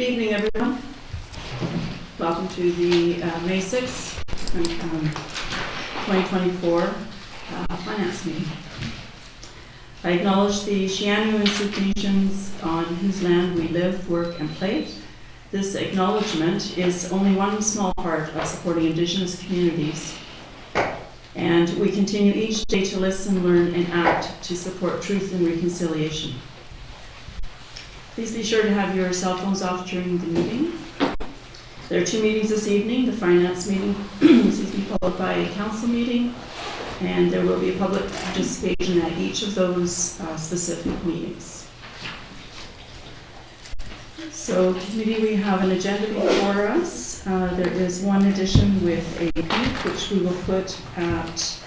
evening, everyone. Welcome to the May 6th, 2024 Finance meeting. I acknowledge the Shianu and Sioux Nations on whose land we live, work, and play. This acknowledgement is only one small part of supporting Indigenous communities. And we continue each day to listen, learn, and act to support truth and reconciliation. Please be sure to have your cell phones off during the meeting. There are two meetings this evening, the finance meeting, followed by a council meeting, and there will be a public participation at each of those specific meetings. So committee, we have an agenda before us. There is one addition with a peak, which we will put at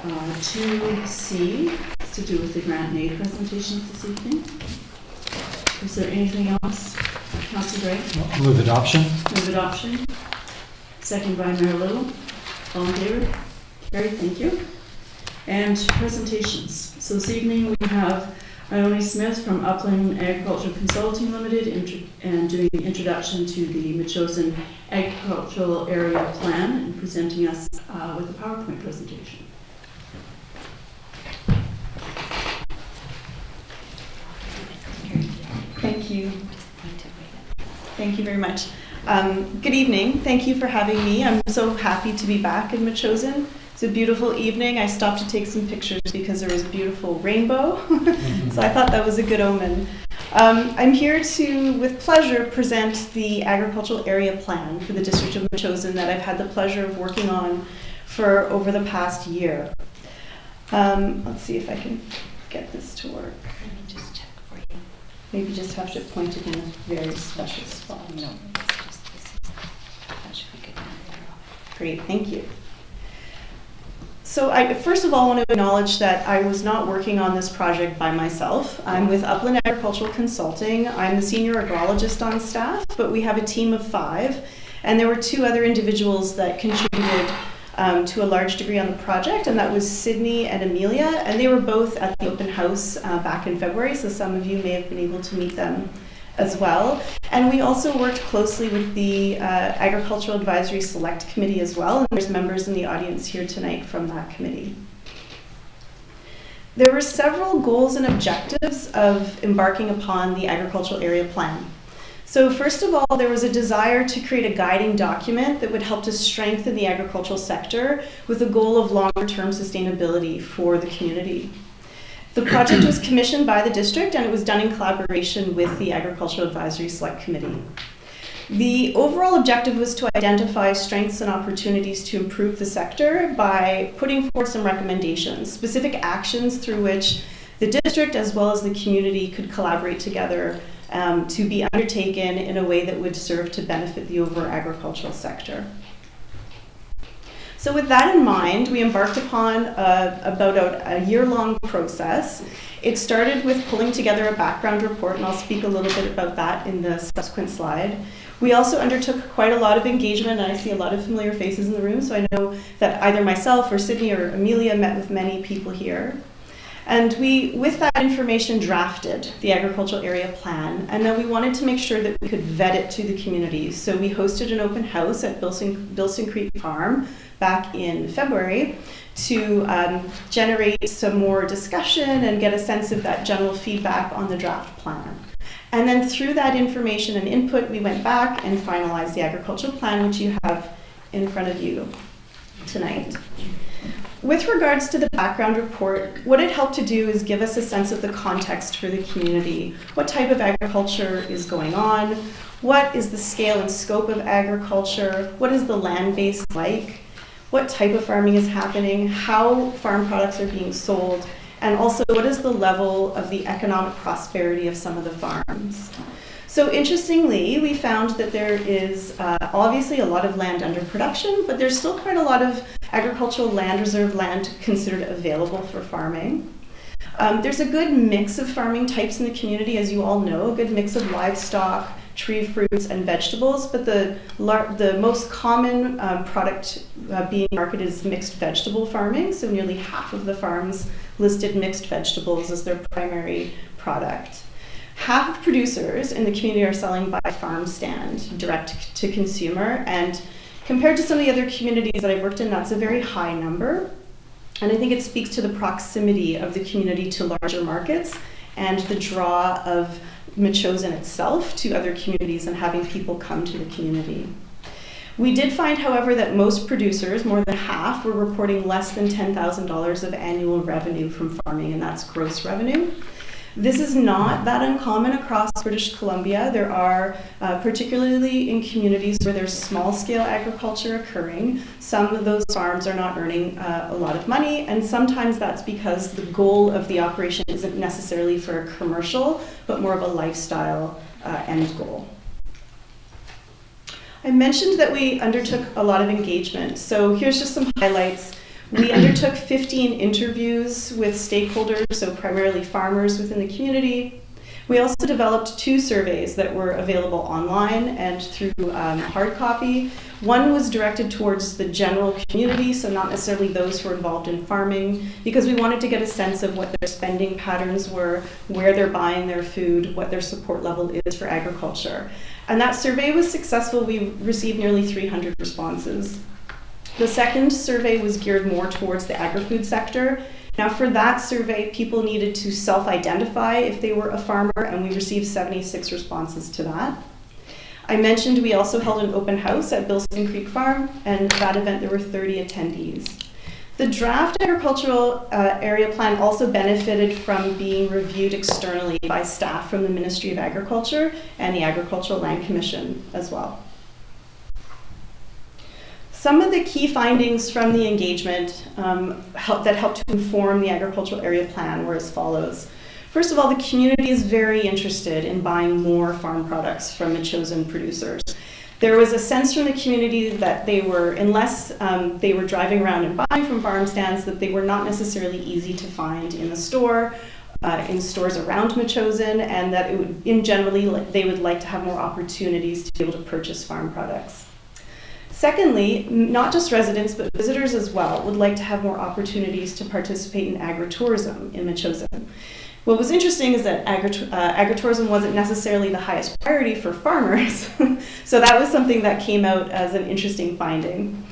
2C, to do with the grant and aid presentations this evening. Is there anything else? Councillor Gray? Move adoption. Move adoption. Second by Mayor Little. All in favor? Carried, thank you. And presentations. So this evening we have Ione Smith from Upland Agricultural Consulting Limited and doing the introduction to the Metchosin Agricultural Area Plan and presenting us with a PowerPoint presentation. Thank you. Thank you very much. Good evening. Thank you for having me. I'm so happy to be back in Metchosin. It's a beautiful evening. I stopped to take some pictures because there was a beautiful rainbow. So I thought that was a good omen. I'm here to, with pleasure, present the agricultural area plan for the district of Metchosin that I've had the pleasure of working on for over the past year. Let's see if I can get this to work. Let me just check for you. Maybe just have to point it in a very special spot. No, it's just this. That should be good. Great, thank you. So I first of all want to acknowledge that I was not working on this project by myself. I'm with Upland Agricultural Consulting. I'm the senior agrologist on staff, but we have a team of 5, and there were 2 other individuals that contributed to a large degree on the project, and that was Sydney and Amelia, and they were both at the open house back in February, so some of you may have been able to meet them as well. And we also worked closely with the Agricultural Advisory Select Committee as well, and there's members in the audience here tonight from that committee. There were several goals and objectives of embarking upon the agricultural area plan. So first of all, there was a desire to create a guiding document that would help to strengthen the agricultural sector with the goal of longer-term sustainability for the community. The project was commissioned by the district and it was done in collaboration with the Agricultural Advisory Select Committee. The overall objective was to identify strengths and opportunities to improve the sector by putting forward some recommendations, specific actions through which the district as well as the community could collaborate together to be undertaken in a way that would serve to benefit the overall agricultural sector. So with that in mind, we embarked upon about a year-long process. It started with pulling together a background report, and I'll speak a little bit about that in the subsequent slide. We also undertook quite a lot of engagement, and I see a lot of familiar faces in the room, so I know that either myself or Sydney or Amelia met with many people here. And we, with that information, drafted the agricultural area plan, and then we wanted to make sure that we could vet it to the community. So we hosted an open house at Bilson Creek Farm back in February to generate some more discussion and get a sense of that general feedback on the draft plan. And then through that information and input, we went back and finalized the agricultural plan, which you have in front of you tonight. With regards to the background report, what it helped to do is give us a sense of the context for the community. What type of agriculture is going on? What is the scale and scope of agriculture? What is the land base like? What type of farming is happening? How farm products are being sold? And also, what is the level of the economic prosperity of some of the farms? So interestingly, we found that there is obviously a lot of land under production, but there's still quite a lot of agricultural land, reserve land considered available for farming. There's a good mix of farming types in the community, as you all know, a good mix of livestock, tree fruits, and vegetables, but the most common product being marketed is mixed vegetable farming, so nearly half of the farms listed mixed vegetables as their primary product. half of producers in the community are selling by farm stand, direct to consumer, and compared to some of the other communities that I've worked in, that's a very high number. And I think it speaks to the proximity of the community to larger markets and the draw of Metchosin itself to other communities and having people come to the community. We did find, however, that most producers, more than half, were reporting less than $10,000 of annual revenue from farming, and that's gross revenue. This is not that uncommon across British Columbia. There are, particularly in communities where there's small-scale agriculture occurring, some of those farms are not earning a lot of money, and sometimes that's because the goal of the operation isn't necessarily for a commercial, but more of a lifestyle end goal. I mentioned that we undertook a lot of engagement, so here's just some highlights. We undertook 15 interviews with stakeholders, so primarily farmers within the community. We also developed 2 surveys that were available online and through hard copy. One was directed towards the general community, so not necessarily those who are involved in farming, because we wanted to get a sense of what their spending patterns were, where they're buying their food, what their support level is for agriculture. And that survey was successful. We received nearly 300 responses. The second survey was geared more towards the agri-food sector. Now for that survey, people needed to self-identify if they were a farmer, and we received 76 responses to that. I mentioned we also held an open house at Bilston Creek Farm, and at that event there were 30 attendees. The draft agricultural area plan also benefited from being reviewed externally by staff from the Ministry of Agriculture and the Agricultural Land Commission as well. Some of the key findings from the engagement that helped to inform the agricultural area plan were as follows. First of all, the community is very interested in buying more farm products from Metchosin producers. There was a sense from the community that they were, unless they were driving around and buying from farm stands, that they were not necessarily easy to find in the store, in stores around Metchosin, and that it would, in generally, they would like to have more opportunities to be able to purchase farm products. Secondly, not just residents, but visitors as well would like to have more opportunities to participate in agritourism in Metchosin. What was interesting is that agritourism wasn't necessarily the highest priority for farmers, so that was something that came out as an interesting finding.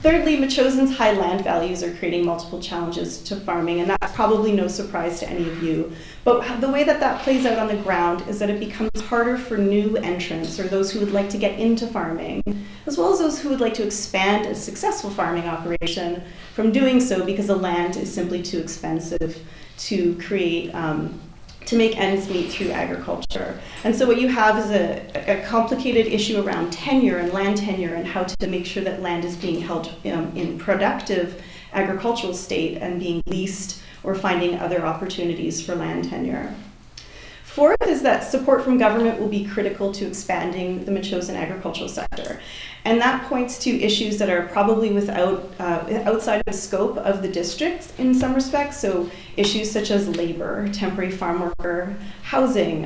Thirdly, Metchosin's high land values are creating multiple challenges to farming, and that's probably no surprise to any of you. But the way that that plays out on the ground is that it becomes harder for new entrants or those who would like to get into farming, as well as those who would like to expand a successful farming operation from doing so because the land is simply too expensive to create, to make ends meet through agriculture. And so what you have is a complicated issue around tenure and land tenure and how to make sure that land is being held in productive agricultural state and being leased or finding other opportunities for land tenure. Fourth is that support from government will be critical to expanding the Metchosin agricultural sector. And that points to issues that are probably outside of the scope of the district in some respects. So issues such as labor, temporary farm worker, housing,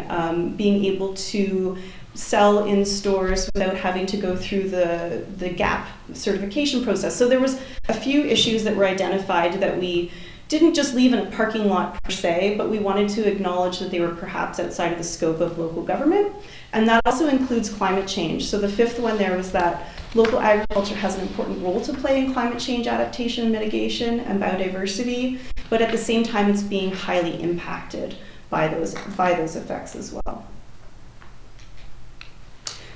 being able to sell in stores without having to go through the GAP certification process. So there was a few issues that were identified that we didn't just leave in a parking lot per se, but we wanted to acknowledge that they were perhaps outside of the scope of local government. And that also includes climate change. So the fifth one there was that local agriculture has an important role to play in climate change adaptation, mitigation, and biodiversity, but at the same time it's being highly impacted by those effects as well.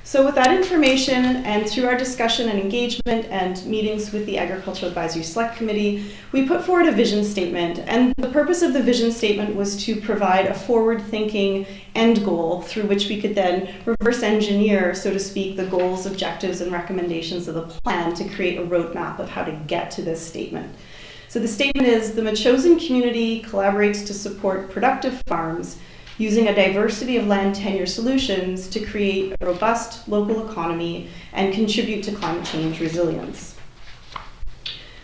So with that information and through our discussion and engagement and meetings with the Agricultural Advisory Select Committee, we put forward a vision statement. And the purpose of the vision statement was to provide a forward-thinking end goal through which we could then reverse engineer, so to speak, the goals, objectives, and recommendations of the plan to create a roadmap of how to get to this statement. So the statement is, the Metchosin community collaborates to support productive farms using a diversity of land tenure solutions to create a robust local economy and contribute to climate change resilience.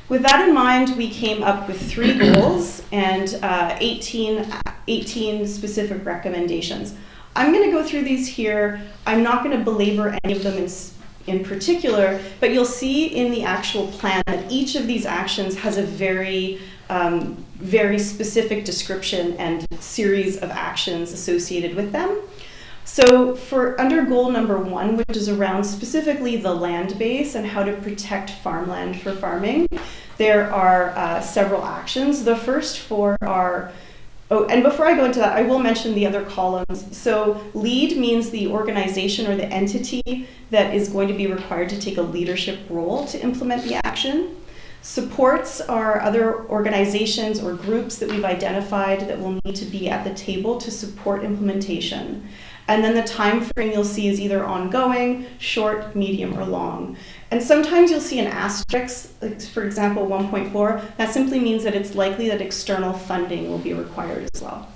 With that in mind, we came up with 3 goals and 18 specific recommendations. I'm going to go through these here. I'm not going to belabor any of them in particular, but you'll see in the actual plan that each of these actions has a very very specific description and series of actions associated with them. So for under goal number 1, which is around specifically the land base and how to protect farmland for farming, there are several actions. The first 4 are, oh, and before I go into that, I will mention the other columns. So lead means the organization or the entity that is going to be required to take a leadership role to implement the action. Supports are other organizations or groups that we've identified that will need to be at the table to support implementation. And then the time frame you'll see is either ongoing, short, medium, or long. And sometimes you'll see an asterisk, like for example 1.4, that simply means that it's likely that external funding will be required as well.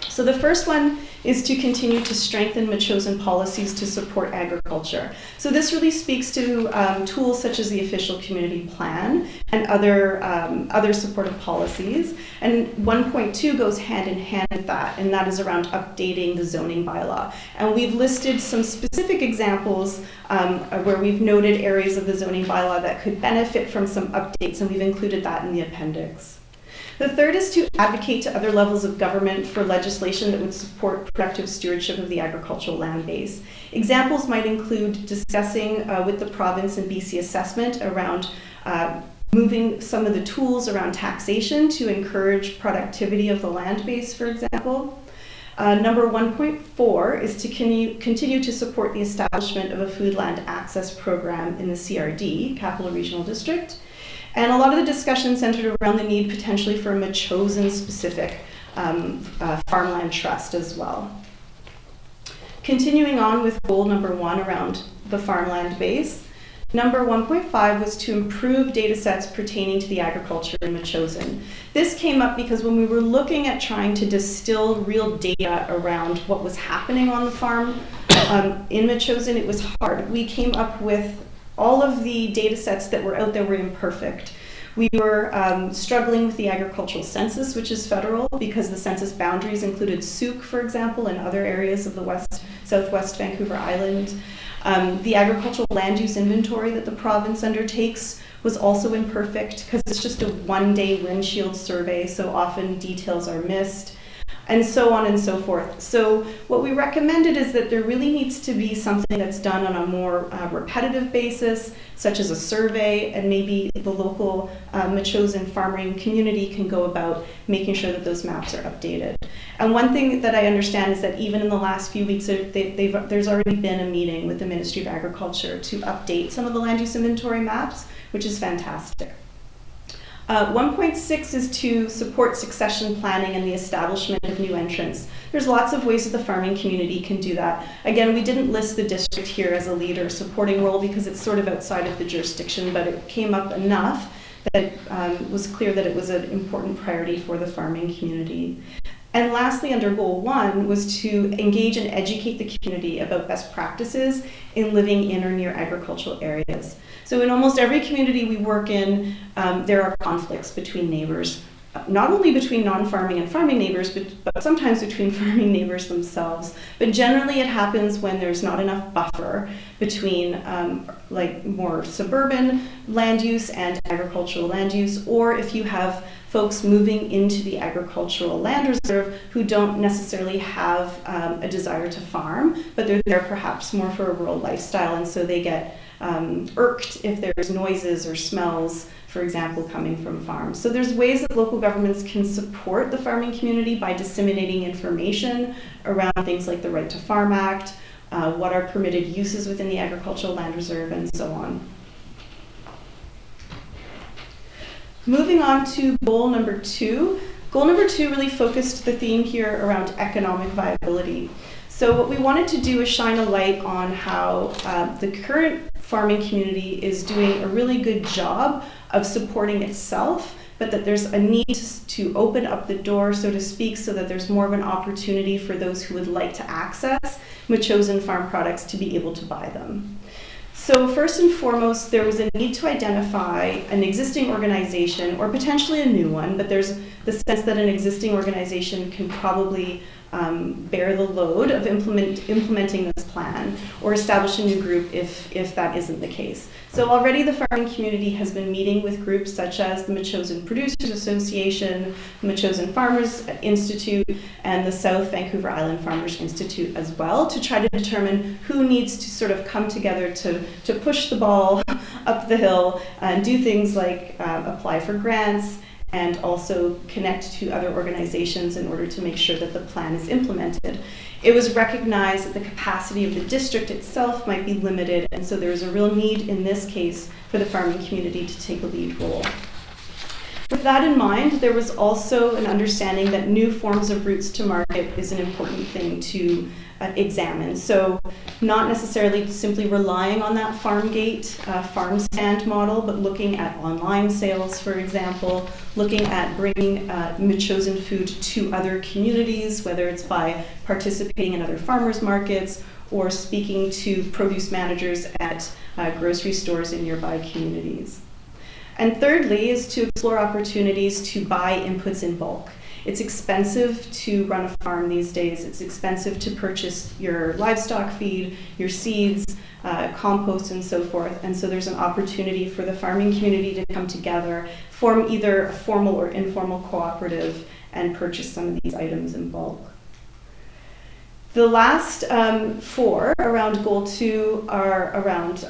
So the first one is to continue to strengthen Metchosin policies to support agriculture. So this really speaks to tools such as the official community plan and other supportive policies. And 1.2 goes hand in hand with that, and that is around updating the zoning bylaw. And we've listed some specific examples where we've noted areas of the zoning bylaw that could benefit from some updates, and we've included that in the appendix. The third is to advocate to other levels of government for legislation that would support productive stewardship of the agricultural land base. Examples might include discussing with the province and BC assessment around moving some of the tools around taxation to encourage productivity of the land base, for example. Number 1.4 is to continue to support the establishment of a food land access program in the CRD, Capital Regional District. And a lot of the discussion centered around the need potentially for a Metchosin specific farmland trust as well. Continuing on with goal number 1 around the farmland base, number 1.5 was to improve data sets pertaining to the agriculture in Metchosin. This came up because when we were looking at trying to distill real data around what was happening on the farm in Metchosin, it was hard. We came up with all of the data sets that were out there were imperfect. We were struggling with the agricultural census, which is federal, because the census boundaries included Souk, for example, and other areas of the southwest Vancouver Island. The agricultural land use inventory that the province undertakes was also imperfect because it's just a one-day windshield survey, so often details are missed, and so on and so forth. So what we recommended is that there really needs to be something that's done on a more repetitive basis, such as a survey, and maybe the local Metchosin farming community can go about making sure that those maps are updated. And one thing that I understand is that even in the last few weeks, there's already been a meeting with the Ministry of Agriculture to update some of the land use inventory maps, which is fantastic. 1.6 is to support succession planning and the establishment of new entrants. There's lots of ways that the farming community can do that. Again, we didn't list the district here as a lead or supporting role because it's sort of outside of the jurisdiction, but it came up enough that it was clear that it was an important priority for the farming community. And lastly, under goal 1 was to engage and educate the community about best practices in living in or near agricultural areas. So in almost every community we work in, there are conflicts between neighbors, not only between non-farming and farming neighbors, but sometimes between farming neighbors themselves. But generally it happens when there's not enough buffer between like more suburban land use and agricultural land use, or if you have folks moving into the agricultural land reserve who don't necessarily have a desire to farm, but they're there perhaps more for a rural lifestyle, and so they get irked if there's noises or smells, for example, coming from farms. So there's ways that local governments can support the farming community by disseminating information around things like the Right to Farm Act, what are permitted uses within the agricultural land reserve, and so on. Moving on to goal number 2. Goal number 2 really focused the theme here around economic viability. So what we wanted to do is shine a light on how the current farming community is doing a really good job of supporting itself, but that there's a need to open up the door, so to speak, so that there's more of an opportunity for those who would like to access Metchosin farm products to be able to buy them. So first and foremost, there was a need to identify an existing organization, or potentially a new one, but there's the sense that an existing organization can probably bear the load of implementing this plan, or establish a new group if that isn't the case. So already the farming community has been meeting with groups such as the Metchosin Producers Association, the Metchosin Farmers Institute, and the South Vancouver Island Farmers Institute as well, to try to determine who needs to sort of come together to push the ball up the hill and do things like apply for grants, and also connect to other organizations in order to make sure that the plan is implemented. It was recognized that the capacity of the district itself might be limited, and so there is a real need in this case for the farming community to take a lead role. With that in mind, there was also an understanding that new forms of routes to market is an important thing to examine. So not necessarily simply relying on that farm gate, farm stand model, but looking at online sales, for example, looking at bringing Metchosin food to other communities, whether it's by participating in other farmers markets or speaking to produce managers at grocery stores in nearby communities. And thirdly is to explore opportunities to buy inputs in bulk. It's expensive to run a farm these days. It's expensive to purchase your livestock feed, your seeds, compost, and so forth. And so there's an opportunity for the farming community to come together, form either a formal or informal cooperative, and purchase some of these items in bulk. The last four around Goal 2 are around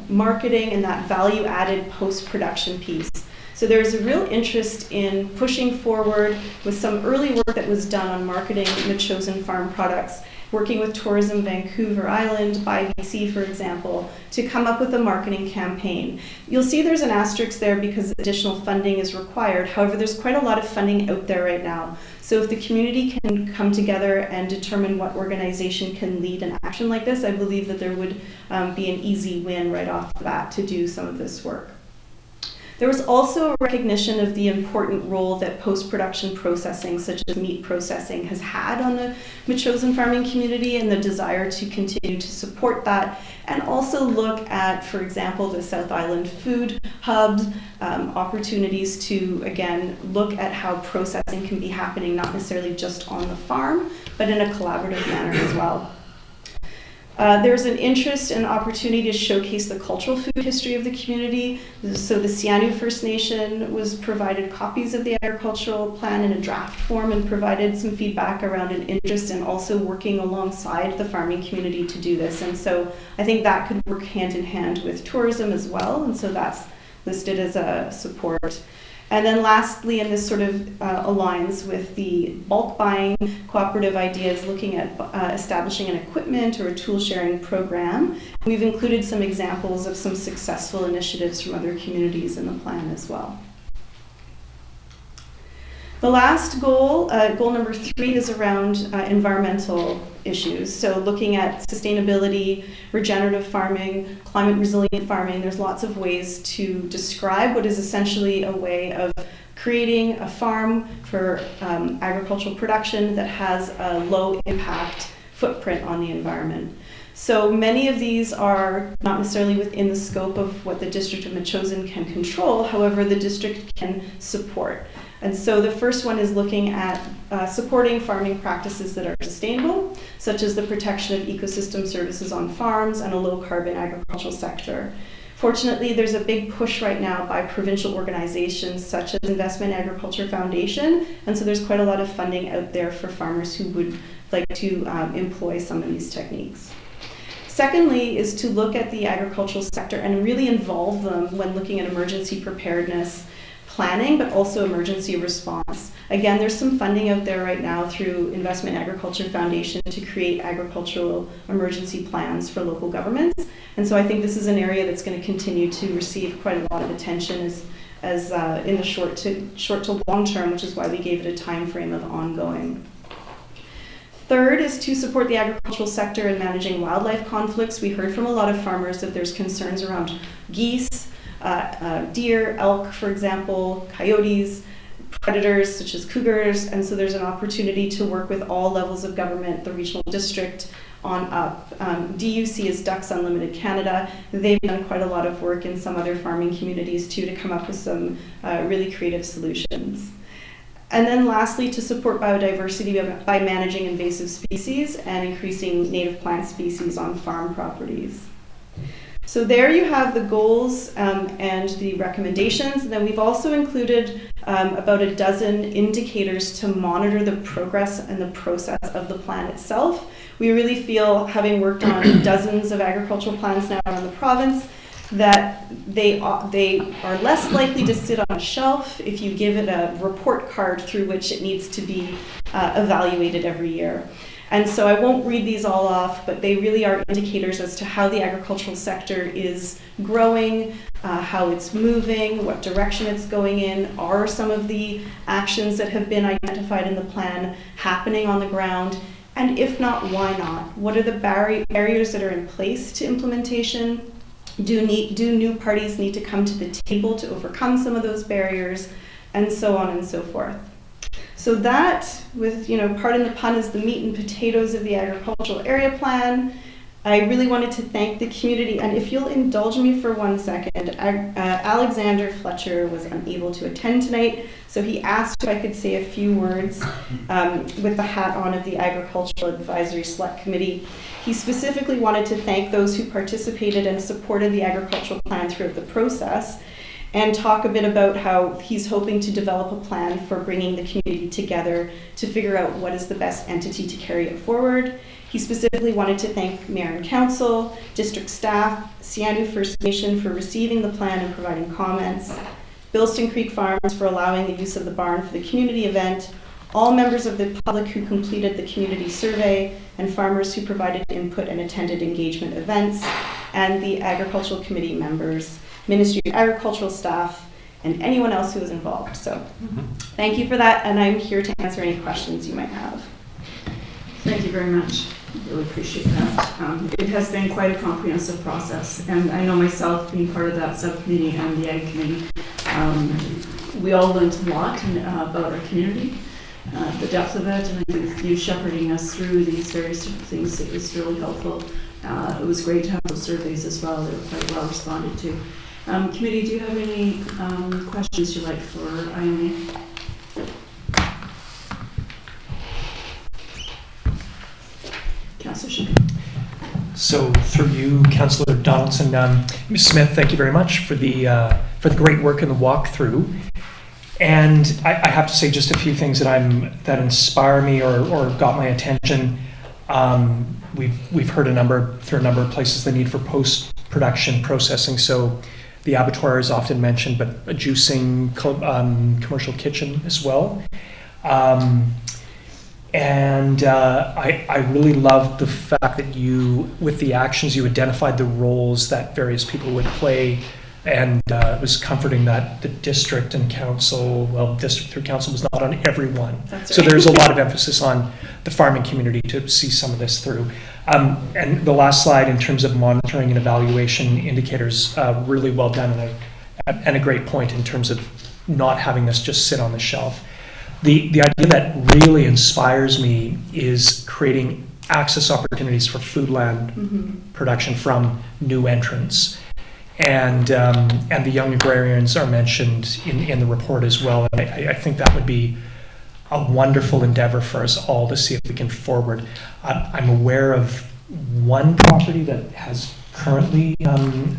marketing and that value-added post-production piece. So there's a real interest in pushing forward with some early work that was done on marketing Metchosin farm products, working with Tourism Vancouver Island, by BC, for example, to come up with a marketing campaign. You'll see there's an asterisk there because additional funding is required. However, there's quite a lot of funding out there right now. So if the community can come together and determine what organization can lead an action like this, I believe that there would be an easy win right off the bat to do some of this work. There was also a recognition of the important role that post-production processing, such as meat processing, has had on the Metchosin farming community, and the desire to continue to support that, and also look at, for example, the South Island food hubs, opportunities to, again, look at how processing can be happening, not necessarily just on the farm, but in a collaborative manner as well. There's an interest and opportunity to showcase the cultural food history of the community. So the Sianu First Nation was provided copies of the agricultural plan in a draft form and provided some feedback around an interest in also working alongside the farming community to do this. And so I think that could work hand in hand with tourism as well. And so that's listed as a support. And then lastly, and this sort of aligns with the bulk buying cooperative ideas, looking at establishing an equipment or a tool sharing program. We've included some examples of some successful initiatives from other communities in the plan as well. The last goal, goal number 3, is around environmental issues. So looking at sustainability, regenerative farming, climate resilient farming, there's lots of ways to describe what is essentially a way of creating a farm for agricultural production that has a low impact footprint on the environment. So many of these are not necessarily within the scope of what the District of Metchosin can control, however, the district can support. And so the first one is looking at supporting farming practices that are sustainable, such as the protection of ecosystem services on farms and a low carbon agricultural sector. Fortunately, there's a big push right now by provincial organizations such as Investment Agriculture Foundation, and so there's quite a lot of funding out there for farmers who would like to employ some of these techniques. Secondly is to look at the agricultural sector and really involve them when looking at emergency preparedness planning, but also emergency response. Again, there's some funding out there right now through Investment Agriculture Foundation to create agricultural emergency plans for local governments. And so I think this is an area that's going to continue to receive quite a lot of attention as in the short to long term, which is why we gave it a time frame of ongoing. Third is to support the agricultural sector in managing wildlife conflicts. We heard from a lot of farmers that there's concerns around geese, deer, elk, for example, coyotes, predators such as cougars, and so there's an opportunity to work with all levels of government, the regional district on up. DUC is Ducks Unlimited Canada. They've done quite a lot of work in some other farming communities too to come up with some really creative solutions. And then lastly, to support biodiversity by managing invasive species and increasing native plant species on farm properties. So there you have the goals and the recommendations. And then we've also included about a dozen indicators to monitor the progress and the process of the plan itself. We really feel, having worked on dozens of agricultural plans now around the province, that they are less likely to sit on a shelf if you give it a report card through which it needs to be evaluated every year. And so I won't read these all off, but they really are indicators as to how the agricultural sector is growing, how it's moving, what direction it's going in, are some of the actions that have been identified in the plan happening on the ground, and if not, why not? What are the barriers that are in place to implementation? Do new parties need to come to the table to overcome some of those barriers, and so on and so forth. So that, with, pardon the pun, is the meat and potatoes of the agricultural area plan. I really wanted to thank the community, and if you'll indulge me for 1 second, Alexander Fletcher was unable to attend tonight, so he asked if I could say a few words with the hat on of the Agricultural Advisory Select Committee. He specifically wanted to thank those who participated and supported the agricultural plan throughout the process, and talk a bit about how he's hoping to develop a plan for bringing the community together to figure out what is the best entity to carry it forward. He specifically wanted to thank Mayor and Council, district staff, Sianu First Nation for receiving the plan and providing comments, Bilston Creek Farms for allowing the use of the barn for the community event, all members of the public who completed the community survey, and farmers who provided input and attended engagement events, and the agricultural committee members, Ministry of Agricultural staff, and anyone else who was involved. So thank you for that, and I'm here to answer any questions you might have. Thank you very much. Really appreciate that. It has been quite a comprehensive process, and I know myself, being part of that subcommittee and the Ag Committee, we all learned a lot about our community, the depth of it, and I think you shepherding us through these various different things, it was really helpful. It was great to have those surveys as well. They were quite well responded to. Committee, do you have any questions you'd like for Ione? Councillor Schick. So through you, Councillor Donaldson, Ms. Smith, thank you very much for the great work in the walkthrough. And I have to say just a few things that inspire me or got my attention. We've heard through a number of places the need for post-production processing. So the abattoir is often mentioned, but a juicing commercial kitchen as well. And I really loved the fact that with the actions, you identified the roles that various people would play. And it was comforting that the district and council, district through council was not on everyone. That's so right. there's a lot of emphasis on the farming community to see some of this through. And the last slide in terms of monitoring and evaluation indicators, really well done, and a great point in terms of not having this just sit on the shelf. The idea that really inspires me is creating access opportunities for foodland production from new entrants. And the young agrarians are mentioned in the report as well. And I think that would be a wonderful endeavor for us all to see if we can forward. I'm aware of one property that has currently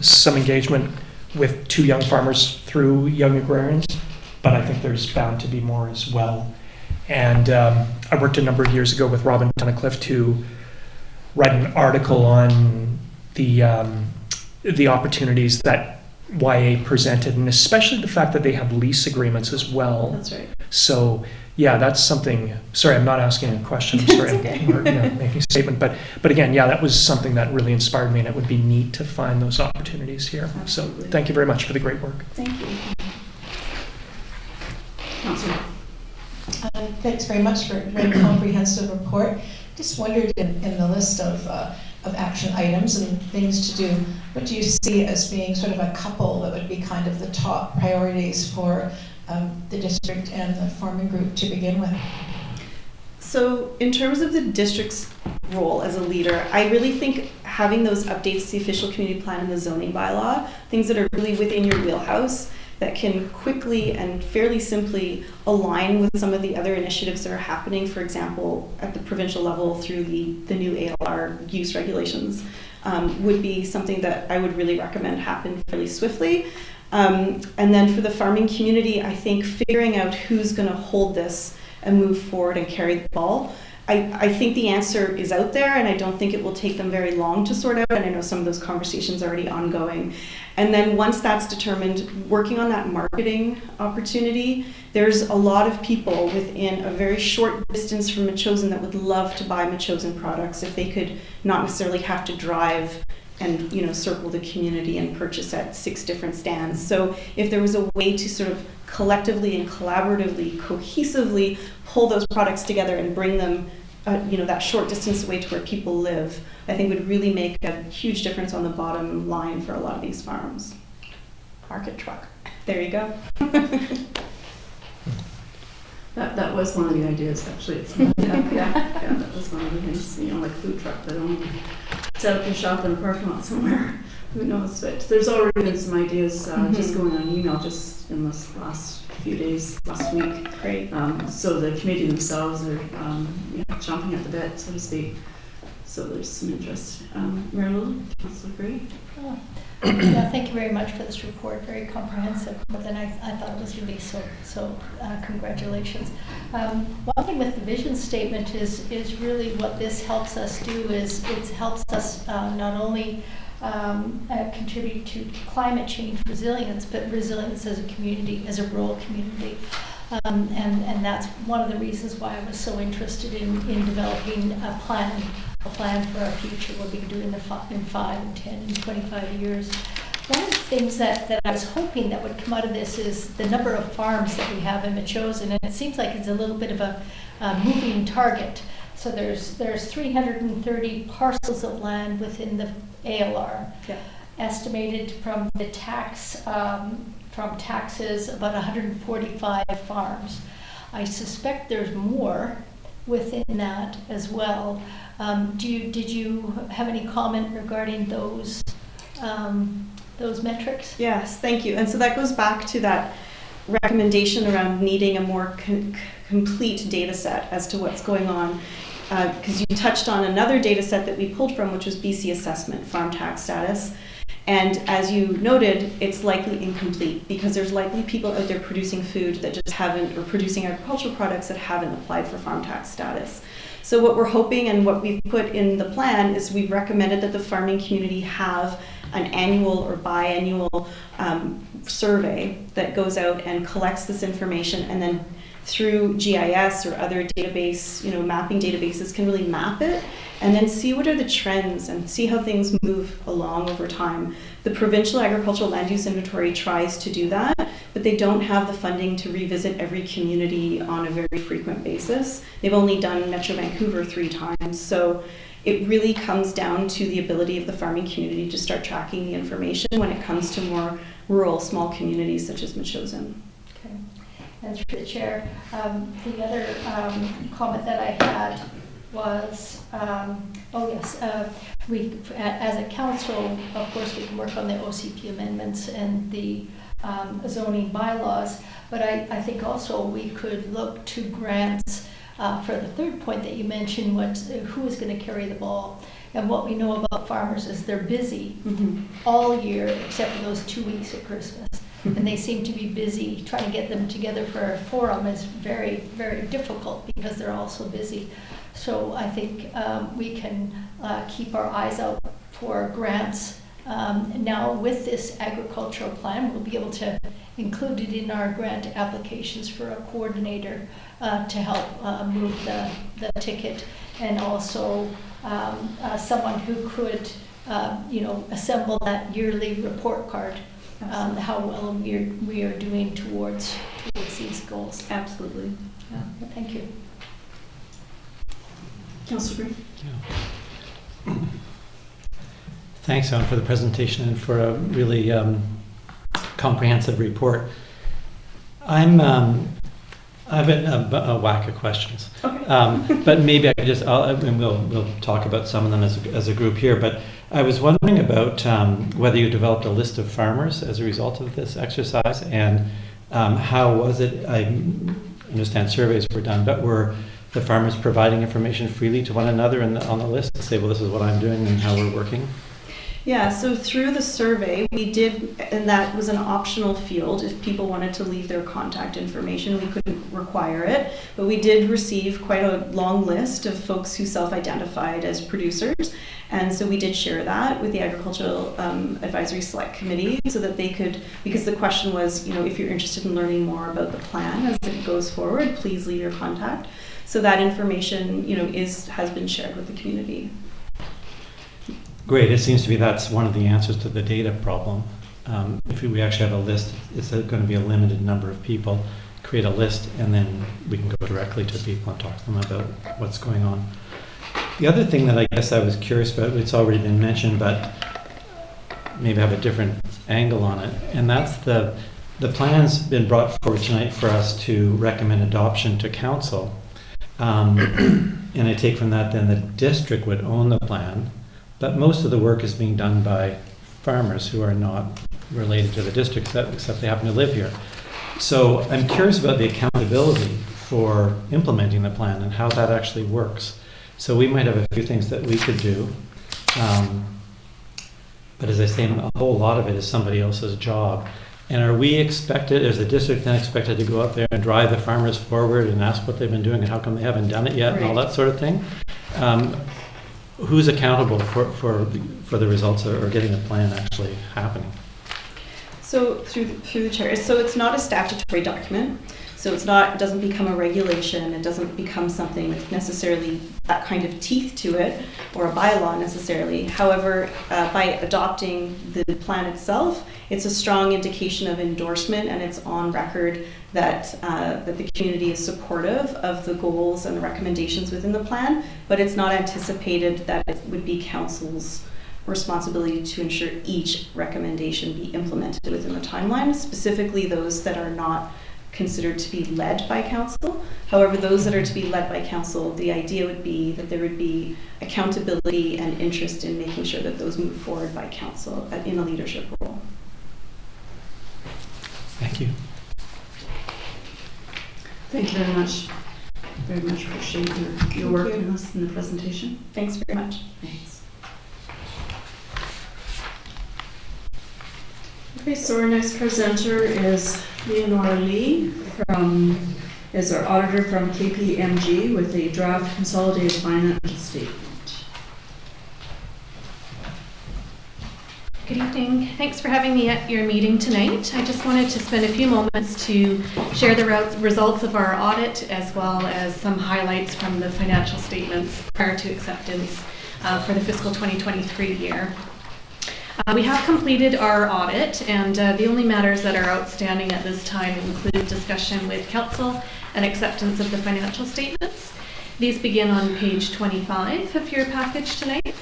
some engagement with 2 young farmers through young agrarians, but I think there's bound to be more as well. And I worked a number of years ago with Robin Tunnicliffe to write an article on the opportunities that YA presented, and especially the fact that they have lease agreements as well. That's right. So yeah, that's something. Sorry, I'm not asking a question. I'm sorry, okay. I'm making a statement. But again, yeah, that was something that really inspired me, and it would be neat to find those opportunities here. Absolutely. So thank you very much for the great work. Thank you. Councillor. Thanks very much for a very comprehensive report. Just wondered in the list of action items and things to do, what do you see as being sort of a couple that would be kind of the top priorities for the district and the farming group to begin with? So in terms of the district's role as a leader, I really think having those updates to the official community plan and the zoning bylaw, things that are really within your wheelhouse, that can quickly and fairly simply align with some of the other initiatives that are happening, for example, at the provincial level through the new ALR use regulations, would be something that I would really recommend happen fairly swiftly. And then for the farming community, I think figuring out who's going to hold this and move forward and carry the ball. I think the answer is out there, and I don't think it will take them very long to sort out, and I know some of those conversations are already ongoing. And then once that's determined, working on that marketing opportunity, there's a lot of people within a very short distance from Metchosin that would love to buy Metchosin products if they could not necessarily have to drive and circle the community and purchase at 6 different stands. So if there was a way to sort of collectively and collaboratively, cohesively pull those products together and bring them that short distance away to where people live, I think would really make a huge difference on the bottom line for a lot of these farms. Market truck. There you go. That was one of the ideas, actually. Yeah, that was one of the things, like food truck that only set up your shop in a parking lot somewhere. Who knows? But there's already been some ideas just going on email just in this last few days, last week. Great. So the committee themselves are chomping at the bit, so to speak. So there's some interest. Marilyn, Councillor Gray? Yeah, thank you very much for this report. Very comprehensive. But then I thought it was really so. Congratulations. One thing with the vision statement is really what this helps us do is it helps us not only contribute to climate change resilience, but resilience as a community, as a rural community. And that's one of the reasons why I was so interested in developing a plan for our future, what we can do in 5 and 10 and 25 years. One of the things that I was hoping that would come out of this is the number of farms that we have in Metchosin, and it seems like it's a little bit of a moving target. So there's 330 parcels of land within the ALR, estimated from the from taxes about 145 farms. I suspect there's more within that as well. Did you have any comment regarding those metrics? Yes, thank you. And so that goes back to that recommendation around needing a more complete data set as to what's going on. Because you touched on another data set that we pulled from, which was BC Assessment, farm tax status. And as you noted, it's likely incomplete because there's likely people out there producing food that just haven't, or producing agricultural products that haven't applied for farm tax status. So what we're hoping and what we've put in the plan is we've recommended that the farming community have an annual or biannual survey that goes out and collects this information, and then through GIS or other database, mapping databases can really map it and then see what are the trends and see how things move along over time. The Provincial Agricultural Land Use Inventory tries to do that, but they don't have the funding to revisit every community on a very frequent basis. They've only done Metro Vancouver 3 times. So it really comes down to the ability of the farming community to start tracking the information when it comes to more rural, small communities such as Metchosin. Okay. And through the chair, the other comment that I had was, we, as a council, of course, we can work on the OCP amendments and the zoning bylaws, but I think also we could look to grants for the third point that you mentioned, who is going to carry the ball. And what we know about farmers is they're busy all year except for those 2 weeks at Christmas. And they seem to be busy. Trying to get them together for a forum is very, very difficult because they're all so busy. So I think we can keep our eyes out for grants. Now with this agricultural plan, we'll be able to include it in our grant applications for a coordinator to help move the ticket, and also someone who could assemble that yearly report card. How well we are doing towards these goals. Absolutely. Yeah, thank you. Councillor Green? Yeah. Thanks, Juan, for the presentation and for a really comprehensive report. I have a whack of questions, Okay. but maybe I could and we'll talk about some of them as a group here. But I was wondering about whether you developed a list of farmers as a result of this exercise, and how was it? I understand surveys were done, but were the farmers providing information freely to one another on the list to say, well, this is what I'm doing and how we're working? Yeah, so through the survey, we did, and that was an optional field. If people wanted to leave their contact information, we couldn't require it. But we did receive quite a long list of folks who self-identified as producers. And so we did share that with the Agricultural Advisory Select Committee so that they could, because the question was, if you're interested in learning more about the plan as it goes forward, please leave your contact. So that information, has been shared with the community. Great. It seems to be that's one of the answers to the data problem. If we actually have a list, it's going to be a limited number of people. Create a list, and then we can go directly to people and talk to them about what's going on. The other thing that I guess I was curious about, it's already been mentioned, but maybe have a different angle on it, and that's the plan's been brought forward tonight for us to recommend adoption to council. And I take from that then the district would own the plan, but most of the work is being done by farmers who are not related to the district, except they happen to live here. So I'm curious about the accountability for implementing the plan and how that actually works. So we might have a few things that we could do, but as I say, a whole lot of it is somebody else's job. And are we expected, is the district then expected to go out there and drive the farmers forward and ask what they've been doing and how come they haven't done it yet and all that sort of thing? Who's accountable for the results or getting the plan actually happening? So through the chair, so it's not a statutory document. So it doesn't become a regulation. It doesn't become something with necessarily that kind of teeth to it, or a bylaw necessarily. However, by adopting the plan itself, it's a strong indication of endorsement, and it's on record that the community is supportive of the goals and the recommendations within the plan, but it's not anticipated that it would be council's responsibility to ensure each recommendation be implemented within the timeline, specifically those that are not considered to be led by council. However, those that are to be led by council, the idea would be that there would be accountability and interest in making sure that those move forward by council in a leadership role. Thank you. Thank you very much. Very much appreciate your work in this in the presentation. Thanks very much. Thanks. Okay, so our next presenter is Lenora Lee, is our auditor from KPMG with a draft consolidated financial statement. Good evening. Thanks for having me at your meeting tonight. I just wanted to spend a few moments to share the results of our audit as well as some highlights from the financial statements prior to acceptance for the fiscal 2023 year. We have completed our audit, and the only matters that are outstanding at this time include discussion with council and acceptance of the financial statements. These begin on page 25 of your package tonight.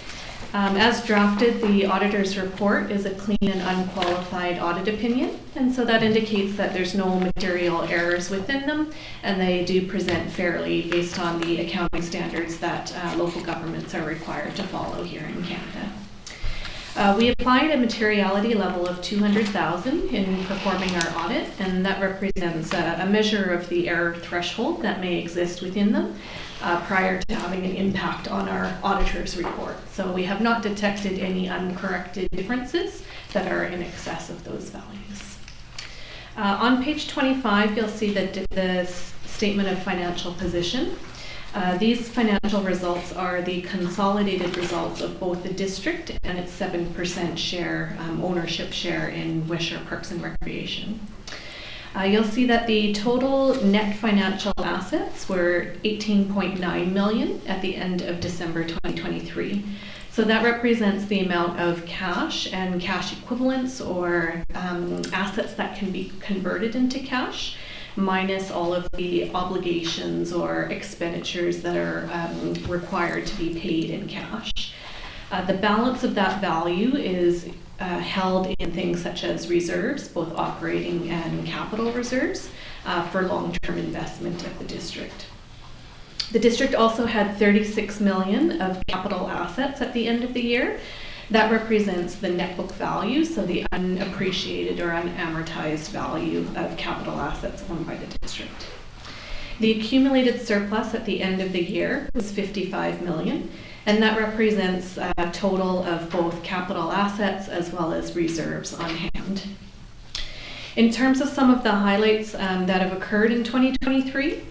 As drafted, the auditor's report is a clean and unqualified audit opinion, and so that indicates that there's no material errors within them, and they do present fairly based on the accounting standards that local governments are required to follow here in Canada. We applied a materiality level of 200,000 in performing our audit, and that represents a measure of the error threshold that may exist within them prior to having an impact on our auditor's report. So we have not detected any uncorrected differences that are in excess of those values. On page 25, you'll see the statement of financial position. These financial results are the consolidated results of both the district and its 7% share, ownership share in West Shore Parks and Recreation. You'll see that the total net financial assets were $18.9 million at the end of December 2023. So that represents the amount of cash and cash equivalents or assets that can be converted into cash, minus all of the obligations or expenditures that are required to be paid in cash. The balance of that value is held in things such as reserves, both operating and capital reserves, for long-term investment of the district. The district also had $36 million of capital assets at the end of the year. That represents the net book value, so the unappreciated or unamortized value of capital assets owned by the district. The accumulated surplus at the end of the year was 55 million, and that represents a total of both capital assets as well as reserves on hand. In terms of some of the highlights that have occurred in 2023,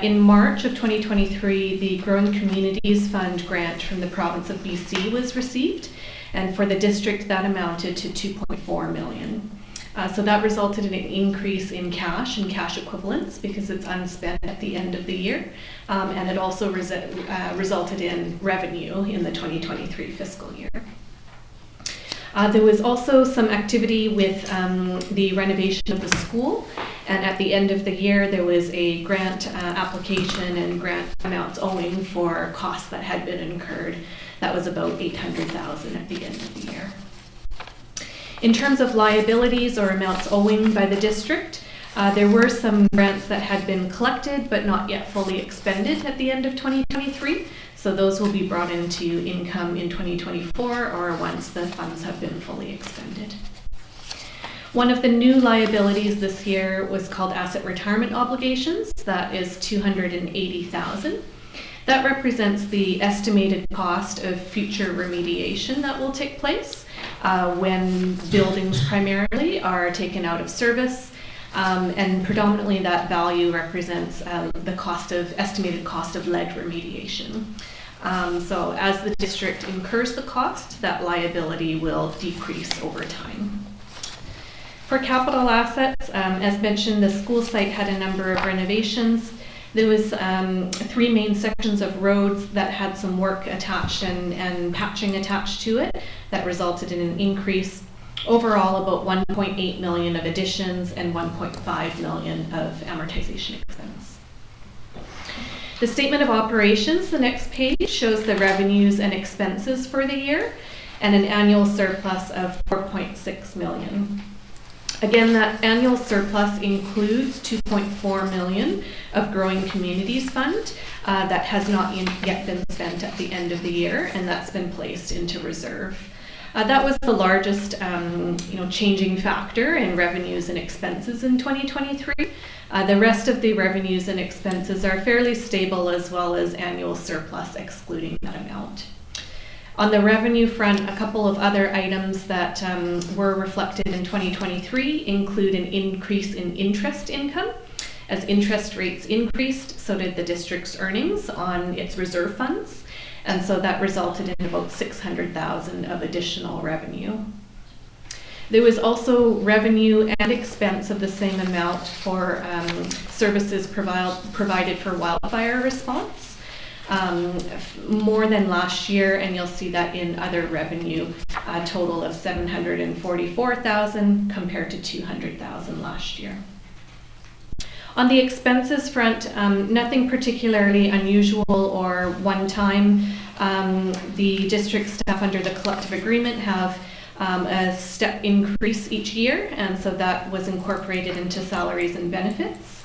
in March of 2023, the Growing Communities Fund grant from the province of BC was received, and for the district that amounted to 2.4 million. So that resulted in an increase in cash and cash equivalents because it's unspent at the end of the year, and it also resulted in revenue in the 2023 fiscal year. There was also some activity with the renovation of the school, and at the end of the year there was a grant application and grant amounts owing for costs that had been incurred. That was about 800,000 at the end of the year. In terms of liabilities or amounts owing by the district, there were some grants that had been collected but not yet fully expended at the end of 2023. So those will be brought into income in 2024 or once the funds have been fully expended. One of the new liabilities this year was called asset retirement obligations. That is 280,000. That represents the estimated cost of future remediation that will take place when buildings primarily are taken out of service, and predominantly that value represents the estimated cost of lead remediation. So as the district incurs the cost, that liability will decrease over time. For capital assets, as mentioned, the school site had a number of renovations. There was 3 main sections of roads that had some work attached and patching attached to it that resulted in an increase. Overall, about 1.8 million of additions and 1.5 million of amortization expense. The statement of operations, the next page, shows the revenues and expenses for the year and an annual surplus of 4.6 million. Again, that annual surplus includes 2.4 million of Growing Communities Fund that has not yet been spent at the end of the year, and that's been placed into reserve. That was the largest changing factor in revenues and expenses in 2023. The rest of the revenues and expenses are fairly stable, as well as annual surplus excluding that amount. On the revenue front, a couple of other items that were reflected in 2023 include an increase in interest income. As interest rates increased, so did the district's earnings on its reserve funds, and so that resulted in about 600,000 of additional revenue. There was also revenue and expense of the same amount for services provided for wildfire response. More than last year, and you'll see that in other revenue, a total of 744,000 compared to 200,000 last year. On the expenses front, nothing particularly unusual or one-time. The district staff under the collective agreement have a step increase each year, and so that was incorporated into salaries and benefits.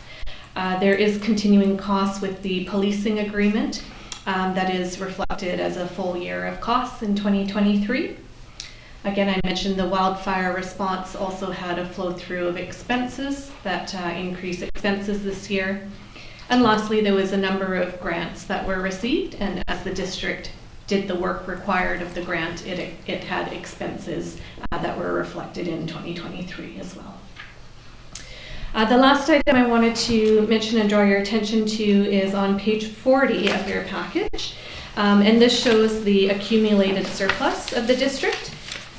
There is continuing costs with the policing agreement that is reflected as a full year of costs in 2023. Again, I mentioned the wildfire response also had a flow through of expenses that increased expenses this year. And lastly, there was a number of grants that were received, and as the district did the work required of the grant, it had expenses that were reflected in 2023 as well. The last item I wanted to mention and draw your attention to is on page 40 of your package. And this shows the accumulated surplus of the district.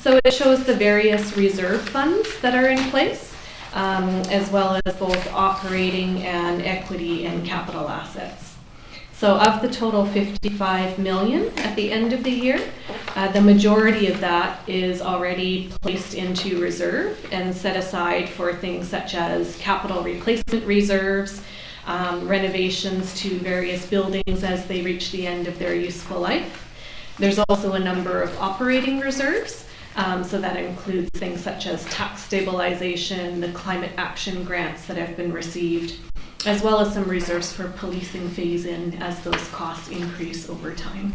So it shows the various reserve funds that are in place, as well as both operating and equity and capital assets. So of the total 55 million at the end of the year, the majority of that is already placed into reserve and set aside for things such as capital replacement reserves, renovations to various buildings as they reach the end of their useful life. There's also a number of operating reserves. So that includes things such as tax stabilization, the climate action grants that have been received, as well as some reserves for policing phase-in as those costs increase over time.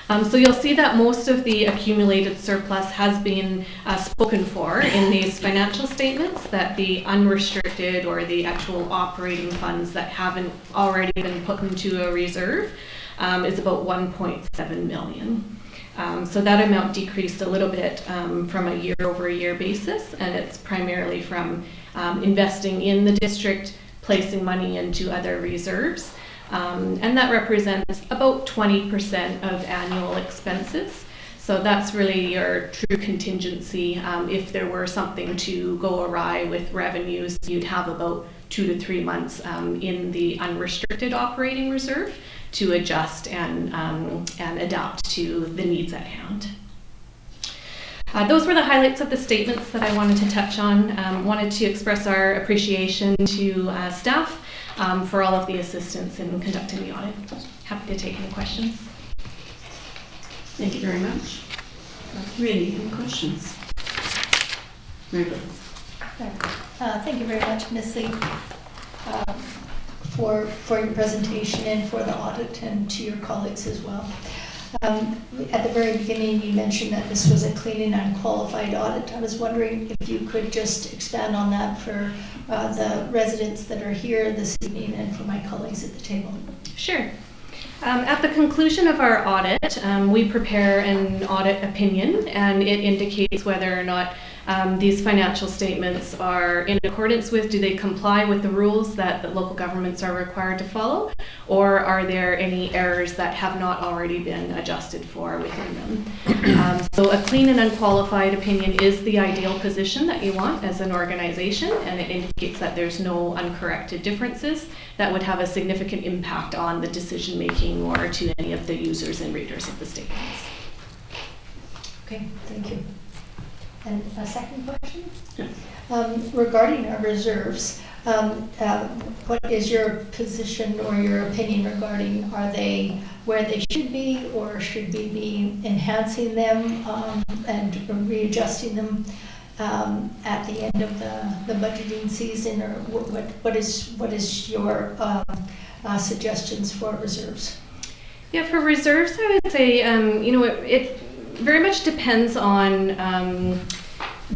So you'll see that most of the accumulated surplus has been spoken for in these financial statements, that the unrestricted or the actual operating funds that haven't already been put into a reserve is about 1.7 million. So that amount decreased a little bit from a year-over-year basis, and it's primarily from investing in the district, placing money into other reserves. And that represents about 20% of annual expenses. So that's really your true contingency. If there were something to go awry with revenues, you'd have about 2 to 3 months in the unrestricted operating reserve to adjust and adapt to the needs at hand. Those were the highlights of the statements that I wanted to touch on. Wanted to express our appreciation to staff for all of the assistance in conducting the audit. Happy to take any questions. Thank you very much. Really, any questions? Very good. Thank you very much, Ms. Lee, for your presentation and for the audit, and to your colleagues as well. At the very beginning, you mentioned that this was a clean and unqualified audit. I was wondering if you could just expand on that for the residents that are here this evening and for my colleagues at the table. Sure. At the conclusion of our audit, we prepare an audit opinion, and it indicates whether or not these financial statements are in accordance with, do they comply with the rules that the local governments are required to follow, or are there any errors that have not already been adjusted for within them. So a clean and unqualified opinion is the ideal position that you want as an organization, and it indicates that there's no uncorrected differences that would have a significant impact on the decision making or to any of the users and readers of the statements. Okay, thank you. And a second question? Yeah. Regarding our reserves, what is your position or your opinion regarding, are they where they should be, or should we be enhancing them and readjusting them at the end of the budgeting season, or what is your suggestions for reserves? Yeah, for reserves, I would say, it very much depends on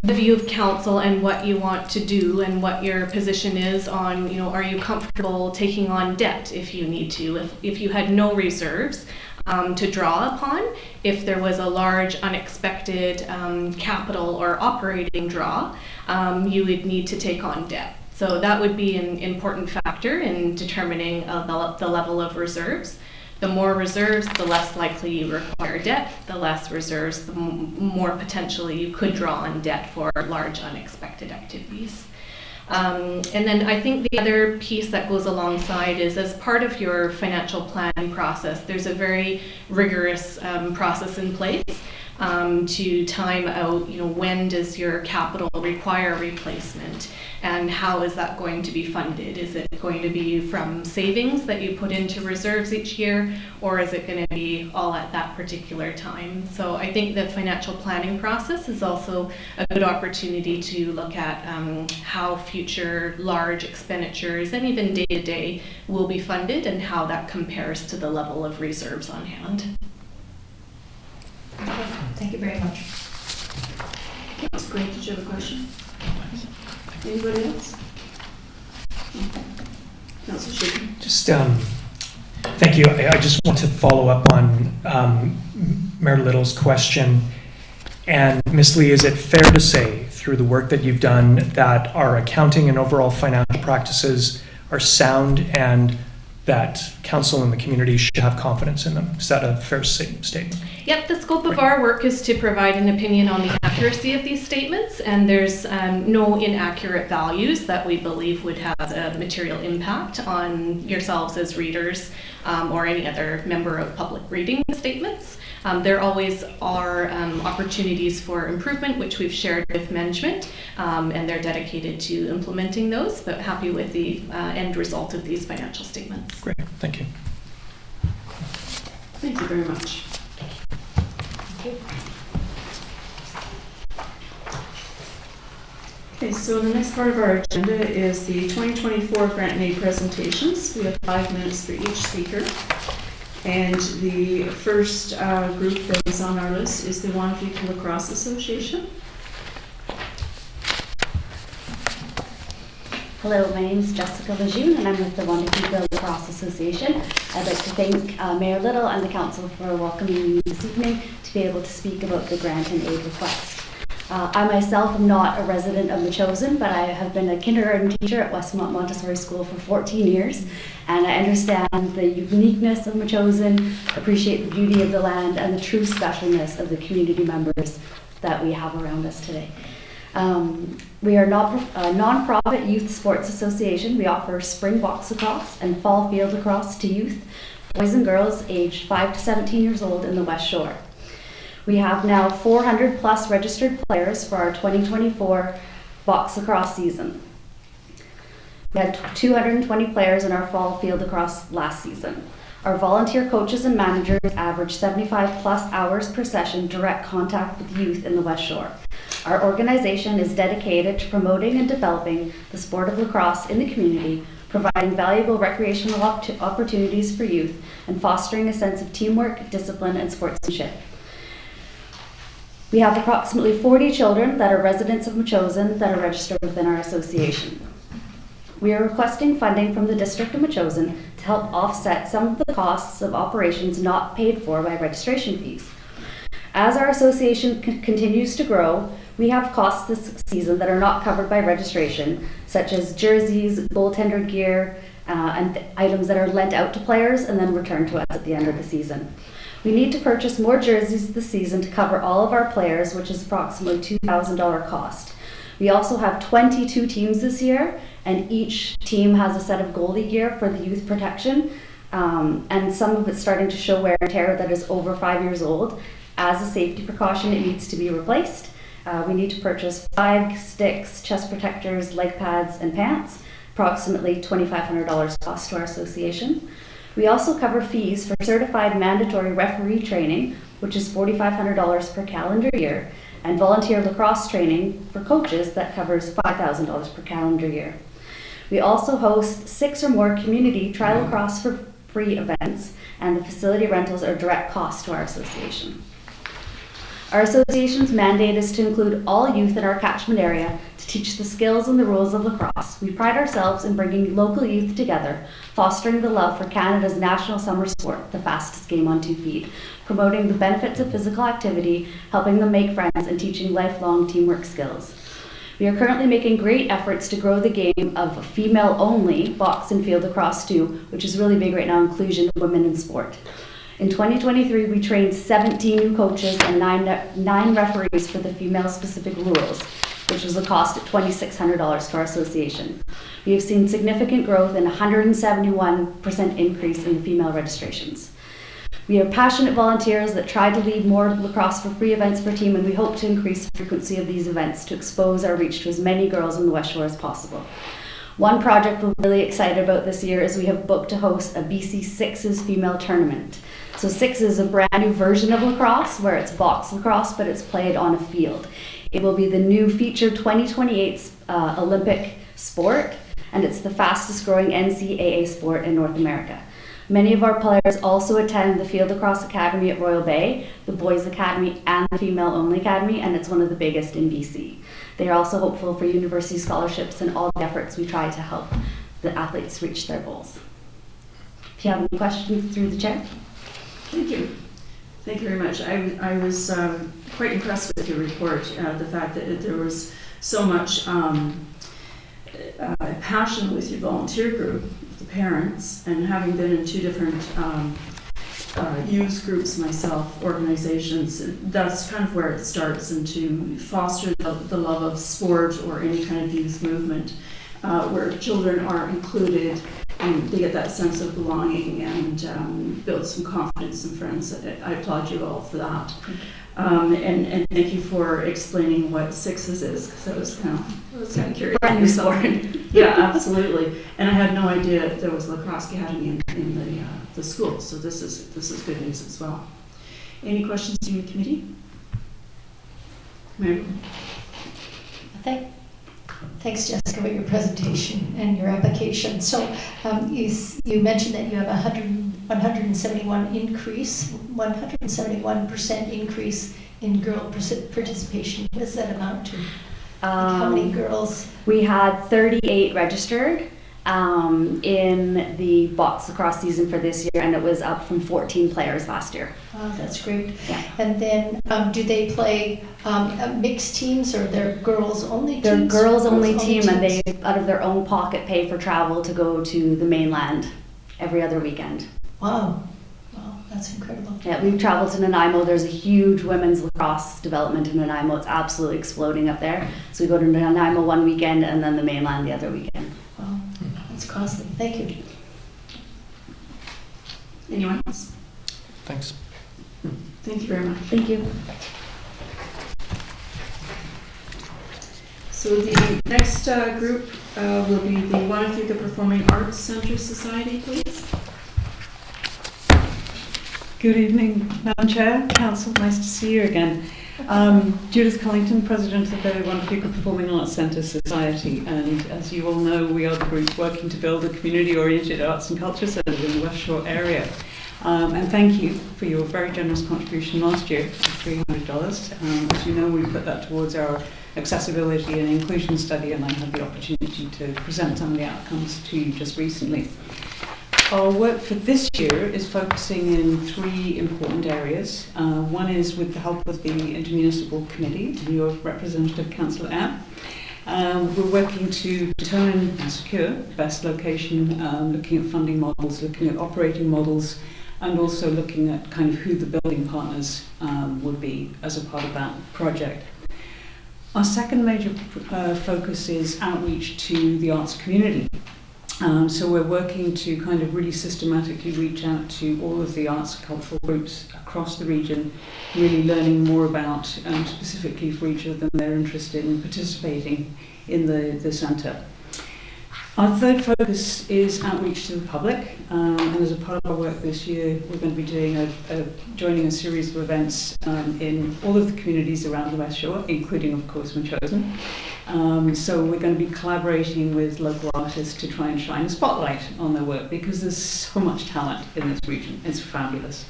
the view of council and what you want to do and what your position is on, are you comfortable taking on debt if you need to? If you had no reserves to draw upon, if there was a large unexpected capital or operating draw, you would need to take on debt. So that would be an important factor in determining the level of reserves. The more reserves, the less likely you require debt. The less reserves, the more potentially you could draw on debt for large unexpected activities. And then I think the other piece that goes alongside is, as part of your financial planning process, there's a very rigorous process in place to time out, when does your capital require replacement, and how is that going to be funded? Is it going to be from savings that you put into reserves each year, or is it going to be all at that particular time? So I think the financial planning process is also a good opportunity to look at how future large expenditures and even day-to-day will be funded, and how that compares to the level of reserves on hand. Okay, thank you very much. That's great. Did you have a question? Anybody else? Councillor Shaken. Just thank you. I just want to follow up on Mayor Little's question. And Ms. Lee, is it fair to say, through the work that you've done, that our accounting and overall financial practices are sound, and that council and the community should have confidence in them? Is that a fair statement? Yep, the scope of our work is to provide an opinion on the accuracy of these statements, and there's no inaccurate values that we believe would have a material impact on yourselves as readers or any other member of public reading the statements. There always are opportunities for improvement, which we've shared with management, and they're dedicated to implementing those, but happy with the end result of these financial statements. Great, thank you. Thank you very much. Okay, so the next part of our agenda is the 2024 grant and aid presentations. We have 5 minutes for each speaker. And the first group that is on our list is the Juan Lacrosse Association. Hello, my name is Jessica Lejeune and I'm with the Wonderful Lacrosse Association. I'd like to thank Mayor Little and the Council for welcoming me this evening to be able to speak about the grant and aid request. I myself am not a resident of Metchosin, but I have been a kindergarten teacher at Westmont Montessori School for 14 years, and I understand the uniqueness of Metchosin, appreciate the beauty of the land, and the true specialness of the community members that we have around us today. We are a non-profit youth sports association. We offer spring box lacrosse and fall field lacrosse to youth, boys and girls aged 5 to 17 years old in the West Shore. We have now 400 plus registered players for our 2024 box lacrosse season. We had 220 players in our fall field lacrosse last season. Our volunteer coaches and managers average 75 plus hours per session direct contact with youth in the West Shore. Our organization is dedicated to promoting and developing the sport of lacrosse in the community, providing valuable recreational opportunities for youth, and fostering a sense of teamwork, discipline, and sportsmanship. We have approximately 40 children that are residents of Metchosin that are registered within our association. We are requesting funding from the District of Metchosin to help offset some of the costs of operations not paid for by registration fees. As our association continues to grow, we have costs this season that are not covered by registration, such as jerseys, goaltender gear, and items that are lent out to players and then returned to us at the end of the season. We need to purchase more jerseys this season to cover all of our players, which is approximately $2,000 cost. We also have 22 teams this year, and each team has a set of goalie gear for the youth protection, and some of it's starting to show wear and tear that is over 5 years old. As a safety precaution, it needs to be replaced. We need to purchase flags, sticks, chest protectors, leg pads, and pants, approximately $2,500 cost to our association. We also cover fees for certified mandatory referee training, which is $4,500 per calendar year, and volunteer lacrosse training for coaches that covers $5,000 per calendar year. We also host 6 or more community tri lacrosse for free events, and the facility rentals are direct cost to our association. Our association's mandate is to include all youth in our catchment area to teach the skills and the rules of lacrosse. We pride ourselves in bringing local youth together, fostering the love for Canada's national summer sport, the fastest game on 2 feet, promoting the benefits of physical activity, helping them make friends, and teaching lifelong teamwork skills. We are currently making great efforts to grow the game of female-only box and field lacrosse too, which is really big right now, inclusion of women in sport. In 2023, we trained 17 new coaches and 9 referees for the female-specific rules, which was a cost at $2,600 to our association. We have seen significant growth and 171% increase in female registrations. We are passionate volunteers that try to lead more lacrosse for free events for team, and we hope to increase the frequency of these events to expose our reach to as many girls in the West Shore as possible. One project we're really excited about this year is we have booked to host a BC Sixes female tournament. So Six is a brand new version of lacrosse where it's box lacrosse, but it's played on a field. It will be the new featured 2028 Olympic sport, and it's the fastest growing NCAA sport in North America. Many of our players also attend the Field Lacrosse Academy at Royal Bay, the Boys Academy, and the Female Only Academy, and it's one of the biggest in BC. They are also hopeful for university scholarships and all the efforts we try to help the athletes reach their goals. If you have any questions through the chair. Thank you. Thank you very much. I was quite impressed with your report, the fact that there was so much passion with your volunteer group, the parents, and having been in 2 different youth groups myself, organizations, that's kind of where it starts, and to foster the love of sport or any kind of youth movement where children are included and they get that sense of belonging and build some confidence and friends. I applaud you all for that. And thank you for explaining what Sixes is, because I was kind of curious. Brand new sport. Yeah, absolutely. And I had no idea there was Lacrosse Academy in the school, so this is good news as well. Any questions from the committee? Mary? Thanks, Jessica, for your presentation and your application. So you mentioned that you have 171% increase in girl participation. What does that amount to? How many girls? We had 38 registered in the box lacrosse season for this year, and it was up from 14 players last year. Oh, that's great. Yeah. And then do they play mixed teams, or they're girls only teams? They're girls only team, and they, out of their own pocket, pay for travel to go to the mainland every other weekend. Wow. Wow, that's incredible. Yeah, we've traveled to Nanaimo. There's a huge women's lacrosse development in Nanaimo. It's absolutely exploding up there. So we go to Nanaimo one weekend and then the mainland the other weekend. Wow, that's costly. Thank you. Anyone else? Thanks. Thank you very much. Thank you. So the next group will be the Fuca Performing Arts Center Society, please. Good evening, Madam Chair, Council, nice to see you again. Judith Cullington, President of the Fuca Performing Arts Centre Society, and as you all know, we are the group working to build a community-oriented arts and culture centre in the West Shore area. And thank you for your very generous contribution last year of $300. As you know, we put that towards our accessibility and inclusion study, and I had the opportunity to present some of the outcomes to you just recently. Our work for this year is focusing in three important areas. One is with the help of the Intermunicipal Committee, your representative, Councillor Abb. We're working to determine and secure the best location, looking at funding models, looking at operating models, and also looking at kind of who the building partners would be as a part of that project. Our second major focus is outreach to the arts community. So we're working to kind of really systematically reach out to all of the arts and cultural groups across the region, really learning more about, specifically for each of them, they're interested in participating in the centre. Our third focus is outreach to the public, and as a part of our work this year, we're going to be doing joining a series of events in all of the communities around the West Shore, including, of course, Metchosin. So we're going to be collaborating with local artists to try and shine a spotlight on their work, because there's so much talent in this region. It's fabulous.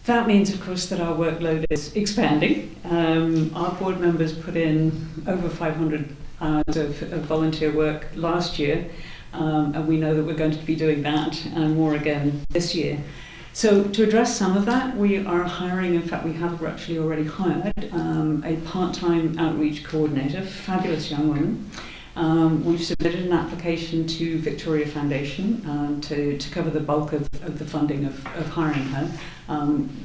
That means, of course, that our workload is expanding. Our board members put in over 500 hours of volunteer work last year, and we know that we're going to be doing that and more again this year. So to address some of that, we are hiring, in fact we have actually already hired, a part-time outreach coordinator, fabulous young woman. We've submitted an application to Victoria Foundation to cover the bulk of the funding of hiring her,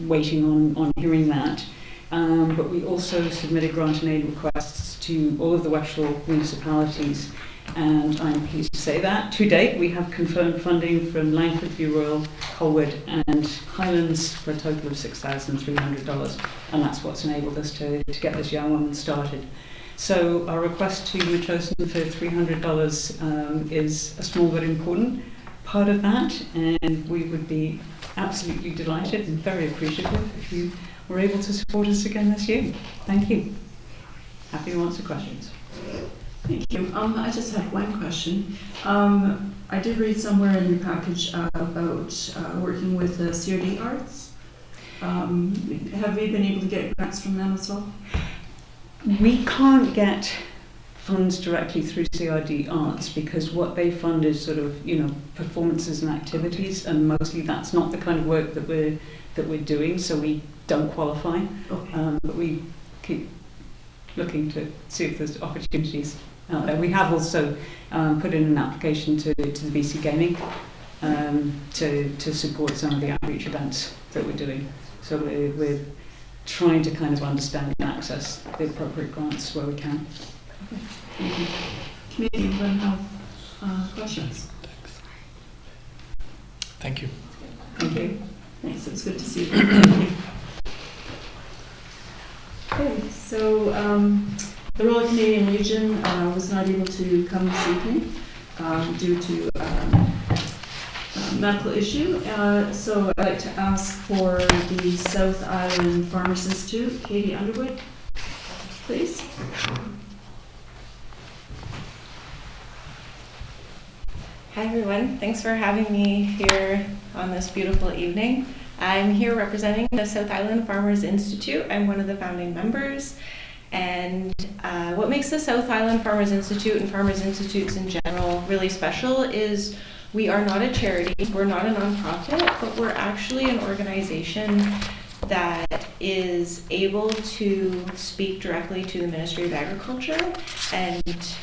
waiting on hearing that. But we also submitted grant and aid requests to all of the West Shore municipalities, and I'm pleased to say that to date we have confirmed funding from Langford, View Royal, Colwood and Highlands for a total of $6,300, and that's what's enabled us to get this young woman started. So our request to Metchosin for $300 is a small but important part of that, and we would be absolutely delighted and very appreciative if you were able to support us again this year. Thank you. Happy to answer questions. Thank you. I just have one question. I did read somewhere in your package about working with the CRD Arts. Have we been able to get grants from them as well? We can't get funds directly through CRD Arts because what they fund is sort of, performances and activities, and mostly that's not the kind of work that we're doing, so we don't qualify. Okay. But we keep looking to see if there's opportunities out there. We have also put in an application to the BC Gaming to support some of the outreach events that we're doing. So we're trying to kind of understand and access the appropriate grants where we can. Okay. Thank you. Committee, anyone have questions? Thank you. Thank you. Thanks, it's good to see you. Thank you. Okay, so the Royal Canadian Legion was not able to come this evening due to medical issue. So I'd like to ask for the South Island Farmers Institute, Katie Underwood, please. Hi everyone, thanks for having me here on this beautiful evening. I'm here representing the South Island Farmers Institute. I'm one of the founding members. And what makes the South Island Farmers Institute and Farmers Institutes in general really special is we are not a charity, we're not a nonprofit, but we're actually an organization that is able to speak directly to the Ministry of Agriculture and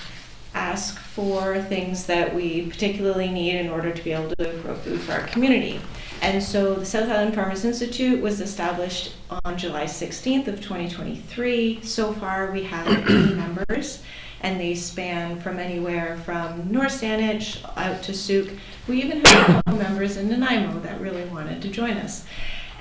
ask for things that we particularly need in order to be able to grow food for our community. And so the South Island Farmers Institute was established on July 16th of 2023. So far we have 80 members, and they span from anywhere from North Saanich out to Fuca. We even have a couple members in Nanaimo that really wanted to join us.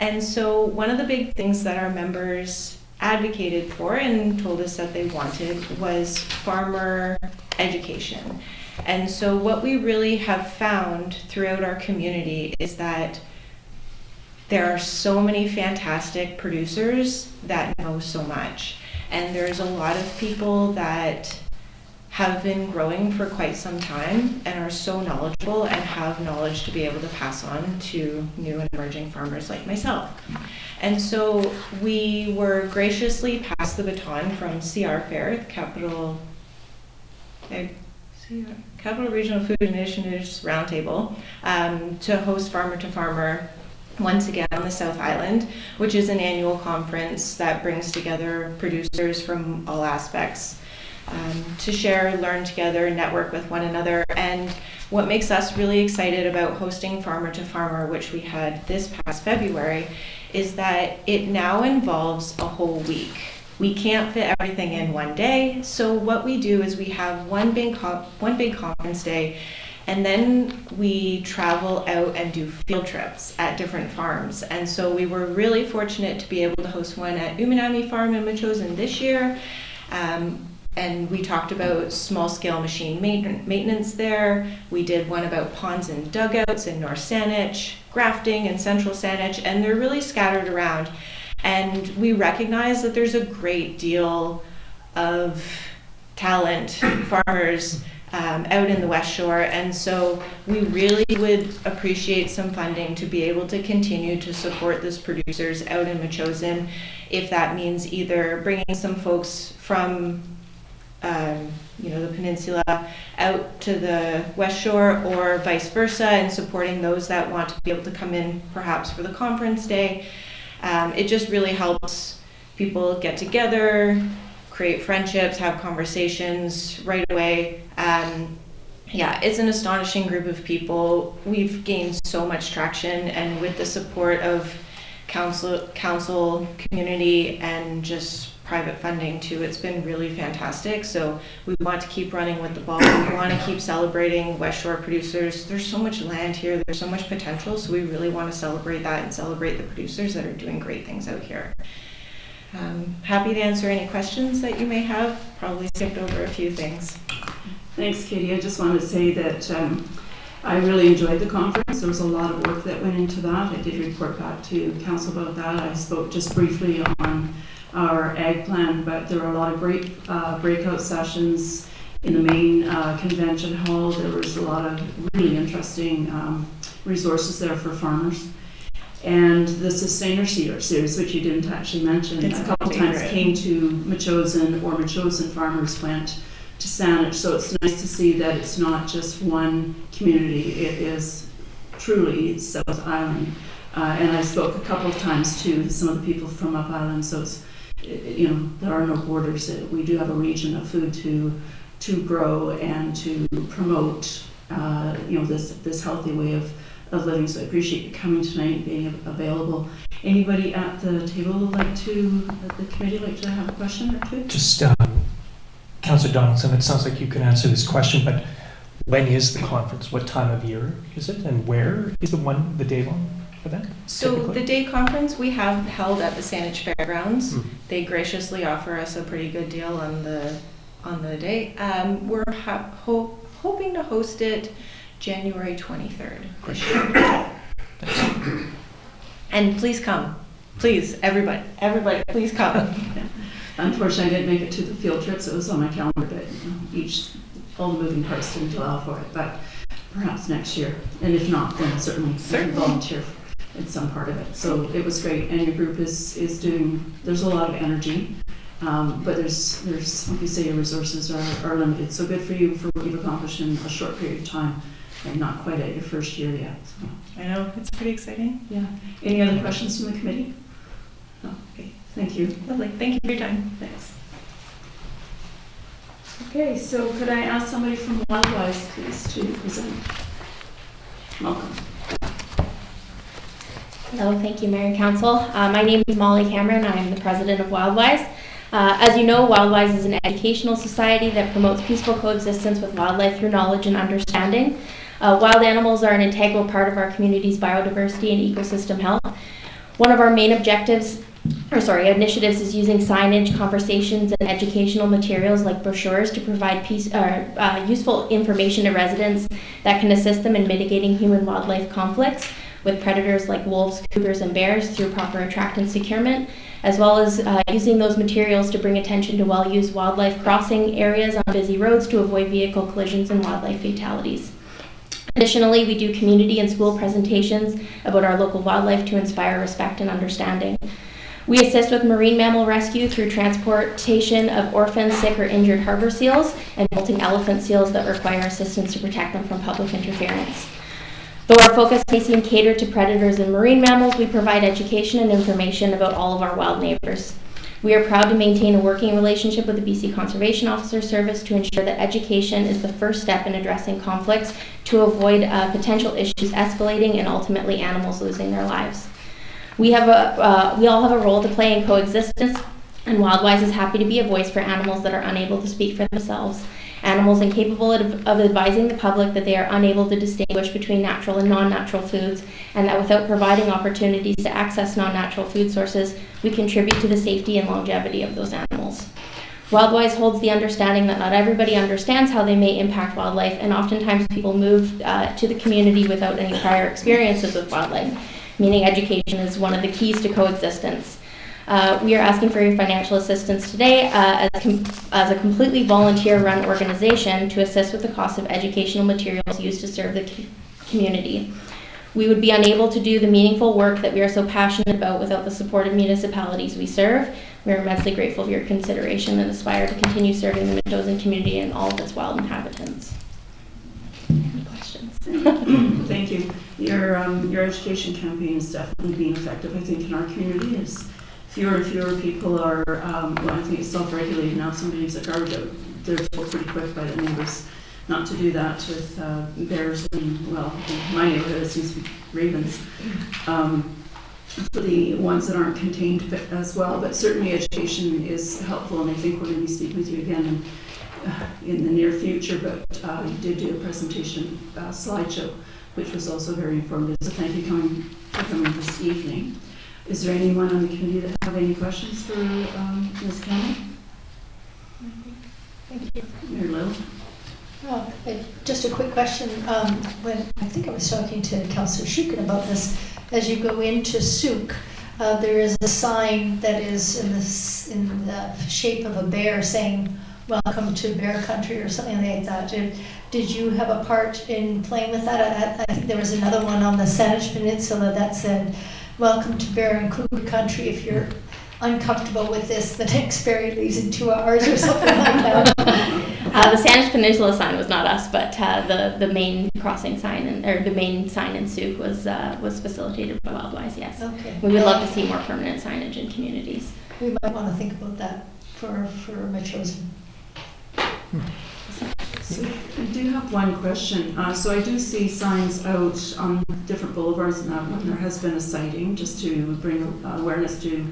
And so one of the big things that our members advocated for and told us that they wanted was farmer education. And so what we really have found throughout our community is that there are so many fantastic producers that know so much. And there's a lot of people that have been growing for quite some time and are so knowledgeable and have knowledge to be able to pass on to new and emerging farmers like myself. And so we were graciously passed the baton from CR Fair, the Capital Regional Food Initiatives Roundtable, to host Farmer to Farmer once again on the South Island, which is an annual conference that brings together producers from all aspects to share, learn together, network with one another. And what makes us really excited about hosting Farmer to Farmer, which we had this past February, is that it now involves a whole week. We can't fit everything in one day, so what we do is we have one big conference day, and then we travel out and do field trips at different farms. And so we were really fortunate to be able to host one at Uminami Farm in Metchosin this year. And we talked about small-scale machine maintenance there. We did one about ponds and dugouts in North Saanich, grafting in Central Saanich, and they're really scattered around. And we recognize that there's a great deal of talent, farmers out in the West Shore, and so we really would appreciate some funding to be able to continue to support those producers out in Metchosin, if that means either bringing some folks from the peninsula out to the West Shore or vice versa, and supporting those that want to be able to come in perhaps for the conference day. It just really helps people get together, create friendships, have conversations right away. It's an astonishing group of people. We've gained so much traction, and with the support of council, community, and just private funding too, it's been really fantastic. So we want to keep running with the ball. We want to keep celebrating West Shore producers. There's so much land here, there's so much potential, so we really want to celebrate that and celebrate the producers that are doing great things out here. Happy to answer any questions that you may have. Probably skipped over a few things. Thanks, Katie. I just wanted to say that I really enjoyed the conference. There was a lot of work that went into that. I did report back to council about that. I spoke just briefly on our ag plan, but there were a lot of great breakout sessions in the main convention hall. There was a lot of really interesting resources there for farmers. And the Sustainer series, which you didn't actually mention, It's a couple times came to Metchosin, or Metchosin farmers went to Saanich. So it's nice to see that it's not just one community, it is truly South Island. And I spoke a couple of times to some of the people from Up Island, so it's, there are no borders. We do have a region of food to grow and to promote, this healthy way of living. So I appreciate you coming tonight and being available. Anybody at the table the committee like to have a question or two? Just, Councillor Donaldson, it sounds like you can answer this question, but when is the conference? What time of year is it? And where is the day one for that? So typically? the day conference we have held at the Saanich Fairgrounds. They graciously offer us a pretty good deal on the day. We're hoping to host it January 23rd this year. And please come. Please, everybody, please come. Unfortunately, I didn't make it to the field trips. It was on my calendar, but all the moving parts didn't allow for it. But perhaps next year. And if not, then certainly you can volunteer in some part of it. So it was great. And your group is doing, there's a lot of energy, but there's, like you say, your resources are limited. So good for you for what you've accomplished in a short period of time and not quite at your first year yet. So. I know, it's pretty exciting. Yeah. Any other questions from the committee? No? Okay. Thank you. Lovely. Thank you for your time. Thanks. Okay, so could I ask somebody from Wildwise, please, to present? Welcome. Hello, thank you, Mayor and Council. My name is Molly Cameron. I am the president of Wildwise. As you know, Wildwise is an educational society that promotes peaceful coexistence with wildlife through knowledge and understanding. Wild animals are an integral part of our community's biodiversity and ecosystem health. One of our main initiatives is using signage, conversations, and educational materials like brochures to provide useful information to residents that can assist them in mitigating human-wildlife conflicts with predators like wolves, cougars, and bears through proper attract and securement, as well as using those materials to bring attention to well-used wildlife crossing areas on busy roads to avoid vehicle collisions and wildlife fatalities. Additionally, we do community and school presentations about our local wildlife to inspire respect and understanding. We assist with marine mammal rescue through transportation of orphaned, sick, or injured harbor seals and molting elephant seals that require assistance to protect them from public interference. Though our focus may seem catered to predators and marine mammals, we provide education and information about all of our wild neighbors. We are proud to maintain a working relationship with the BC Conservation Officer Service to ensure that education is the first step in addressing conflicts to avoid potential issues escalating and ultimately animals losing their lives. We all have a role to play in coexistence, and Wildwise is happy to be a voice for animals that are unable to speak for themselves. Animals incapable of advising the public that they are unable to distinguish between natural and non-natural foods, and that without providing opportunities to access non-natural food sources, we contribute to the safety and longevity of those animals. Wildwise holds the understanding that not everybody understands how they may impact wildlife, and oftentimes people move to the community without any prior experiences with wildlife, meaning education is one of the keys to coexistence. We are asking for your financial assistance today as a completely volunteer-run organization to assist with the cost of educational materials used to serve the community. We would be unable to do the meaningful work that we are so passionate about without the support of municipalities we serve. We are immensely grateful for your consideration and aspire to continue serving the Metchosin community and all of its wild inhabitants. Any questions? Thank you. Your education campaign is definitely being effective, I think, in our community. As fewer and fewer people are, I think it's self-regulated now. If somebody leaves a garbage out, they're told pretty quick by the neighbors not to do that with bears and, well, in my neighborhood it seems to be ravens. For the ones that aren't contained as well, but certainly education is helpful, and I think we're going to be speaking with you again in the near future, but you did do a presentation slideshow, which was also very informative, so thank you for coming this evening. Is there anyone on the committee that have any questions for Ms. Cameron? Thank you. Mayor Lil? Oh, just a quick question. When I think I was talking to Councillor Shukin about this, as you go into Souk, there is a sign that is in the shape of a bear saying, "Welcome to Bear Country," or something like that. Did you have a part in playing with that? I think there was another one on the Saanich Peninsula that said, "Welcome to Bear and Cougar Country. If you're uncomfortable with this, the next ferry leaves in 2 hours," or something like that. The Saanich Peninsula sign was not us, but the main crossing sign or the main sign in Souk was facilitated by Wildwise. Yes. Okay. We would love to see more permanent signage in communities. We might want to think about that for Metchosin. So I do have one question. So I do see signs out on different boulevards and that when there has been a sighting, just to bring awareness to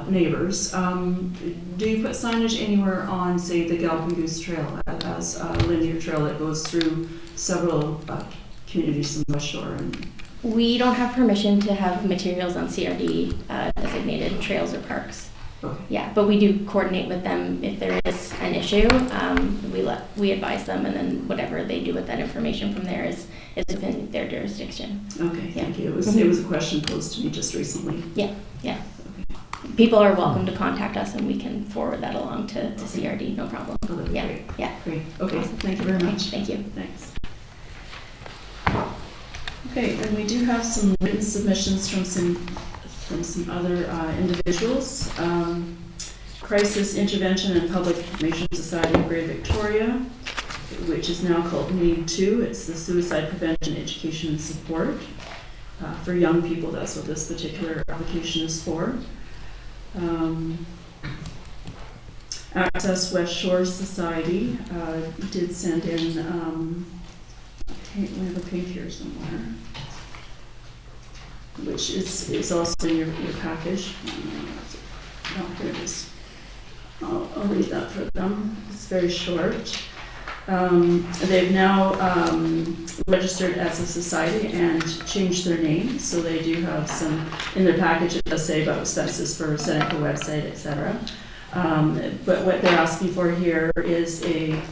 neighbors. Do you put signage anywhere on, say, the Galpin Goose Trail as a linear trail that goes through several communities in the West Shore? We don't have permission to have materials on CRD designated trails or parks. Okay. Yeah, but we do coordinate with them if there is an issue. We advise them, and then whatever they do with that information from there is within their jurisdiction. Okay, Yeah. thank you. It was a question posed to me just recently. Yeah. People are welcome to contact us, and we can forward that along to CRD, no problem. Oh, that'd be Yeah, great. yeah. Great. Okay, Awesome. thank you very much. Thank you. Thanks. Okay, and we do have some written submissions from some other individuals. Crisis Intervention and Public Information Society of Greater Victoria, which is now called NEED 2. It's the Suicide Prevention, Education and Support for young people. That's what this particular application is for. Access West Shore Society did send in, we have a pink here somewhere, which is also in your package. Oh, here it is. I'll read that for them. It's very short. They've now registered as a society and changed their name, so they do have some in their package. It does say about expenses for setting up a website, etc. But what they're asking for here is a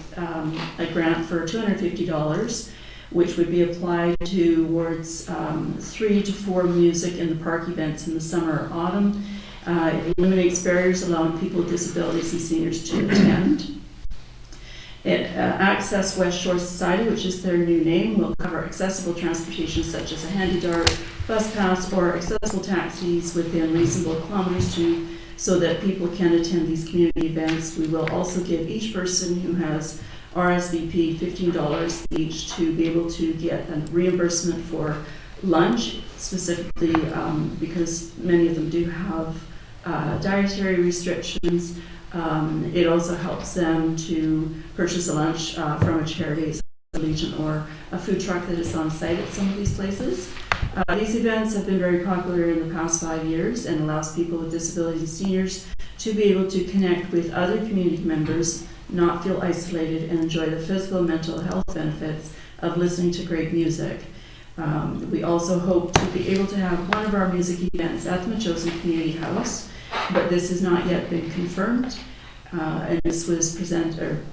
grant for $250, which would be applied towards 3 to 4 music in the park events in the summer or autumn. It eliminates barriers allowing people with disabilities and seniors to attend. Access West Shore Society, which is their new name, will cover accessible transportation such as a handy dart, bus pass, or accessible taxis within reasonable kilometers so that people can attend these community events. We will also give each person who has RSVP $15 each to be able to get a reimbursement for lunch, specifically because many of them do have dietary restrictions. It also helps them to purchase a lunch from a charity, a Legion, or a food truck that is on site at some of these places. These events have been very popular in the past 5 years and allows people with disabilities and seniors to be able to connect with other community members, not feel isolated, and enjoy the physical and mental health benefits of listening to great music. We also hope to be able to have one of our music events at the Metchosin Community House, but this has not yet been confirmed. And this was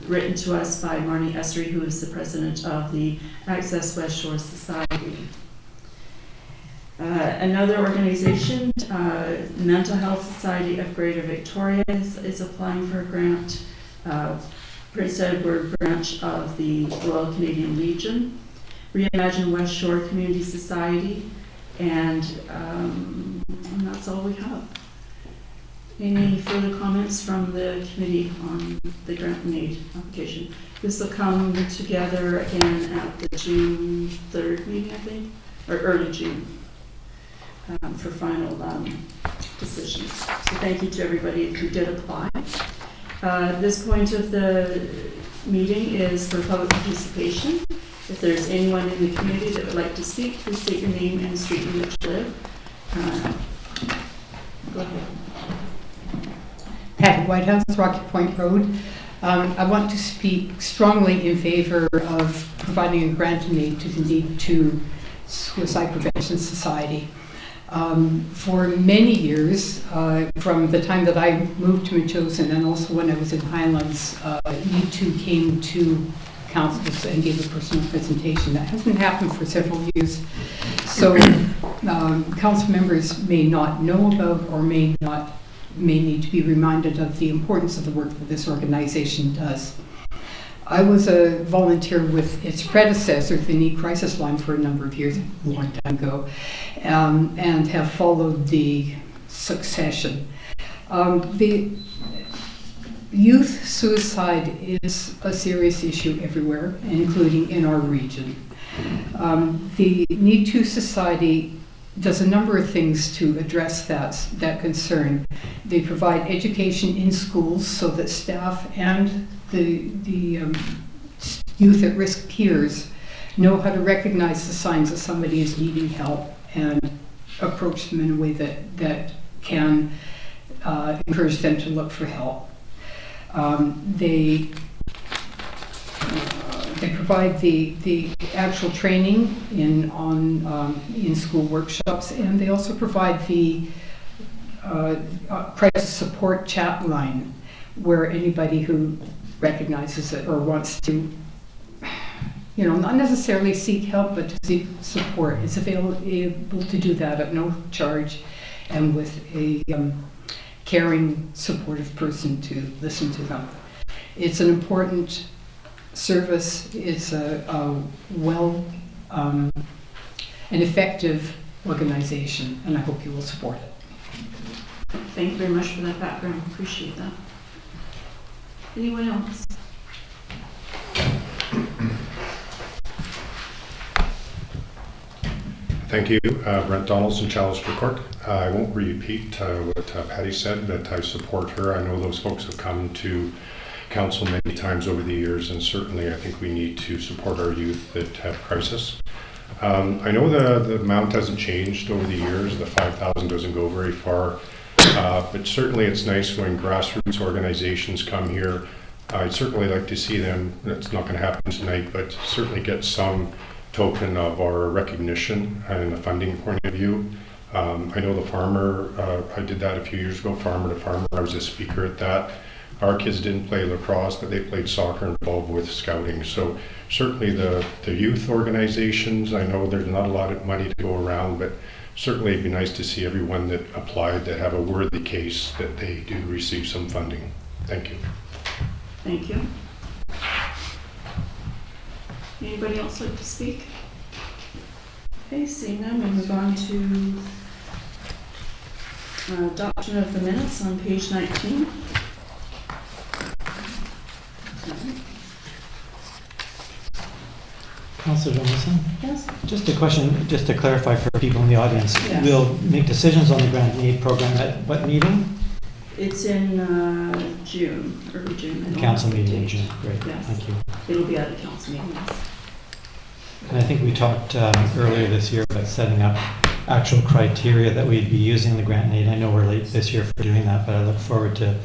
written to us by Marnie Essery, who is the president of the Access West Shore Society. Another organization, Mental Health Society of Greater Victoria, is applying for a grant. Prince Edward branch of the Royal Canadian Legion, Reimagine West Shore Community Society, and that's all we have. Any further comments from the committee on the grant and aid application? This will come together again at the June 3rd meeting, I think, or early June, for final decisions. So thank you to everybody who did apply. This point of the meeting is for public participation. If there's anyone in the community that would like to speak, please state your name and the street in which you live. Go ahead. Patty Whitehouse, Rocky Point Road. I want to speak strongly in favor of providing a grant and aid to the NEED 2 Suicide Prevention Society. For many years, from the time that I moved to Metchosin and also when I was in Highlands, NEED 2 came to councils and gave a personal presentation. That hasn't happened for several years. So council members may not know about or may need to be reminded of the importance of the work that this organization does. I was a volunteer with its predecessor, the NEED Crisis Line, for a number of years, a long time ago, and have followed the succession. The youth suicide is a serious issue everywhere, including in our region. The NEED 2 Society does a number of things to address that concern. They provide education in schools so that staff and the youth at risk peers know how to recognize the signs that somebody is needing help and approach them in a way that can encourage them to look for help. They provide the actual training in school workshops, and they also provide the crisis support chat line, where anybody who recognizes it or wants to, not necessarily seek help, but to seek support is able to do that at no charge and with a caring, supportive person to listen to them. It's an important service. It's an an effective organization, and I hope you will support it. Thank you very much for that background. Appreciate that. Anyone else? Thank you. Brent Donaldson, Chalice Court. I won't repeat what Patty said, but I support her. I know those folks have come to council many times over the years, and certainly I think we need to support our youth that have crisis. I know the amount hasn't changed over the years. The 5,000 doesn't go very far, but certainly it's nice when grassroots organizations come here. I'd certainly like to see them, it's not going to happen tonight, but certainly get some token of our recognition and the funding point of view. I know the farmer, I did that a few years ago, farmer to farmer. I was a speaker at that. Our kids didn't play lacrosse, but they played soccer involved with scouting. So certainly the youth organizations, I know there's not a lot of money to go around, but certainly it'd be nice to see everyone that applied that have a worthy case that they do receive some funding. Thank you. Thank you. Anybody else like to speak? Okay, seeing none, we'll move on to adoption of the minutes on page 19. Councillor Johnson? Yes. Just a question, just to clarify for people in the audience. Yes. We'll make decisions on the grant and aid program at what meeting? It's in June, early June. I don't Council have the meeting in date. June. Great, Yes. thank you. It'll be at the council meeting, yes. And I think we talked earlier this year about setting up actual criteria that we'd be using in the grant and aid. I know we're late this year for doing that, but I look forward to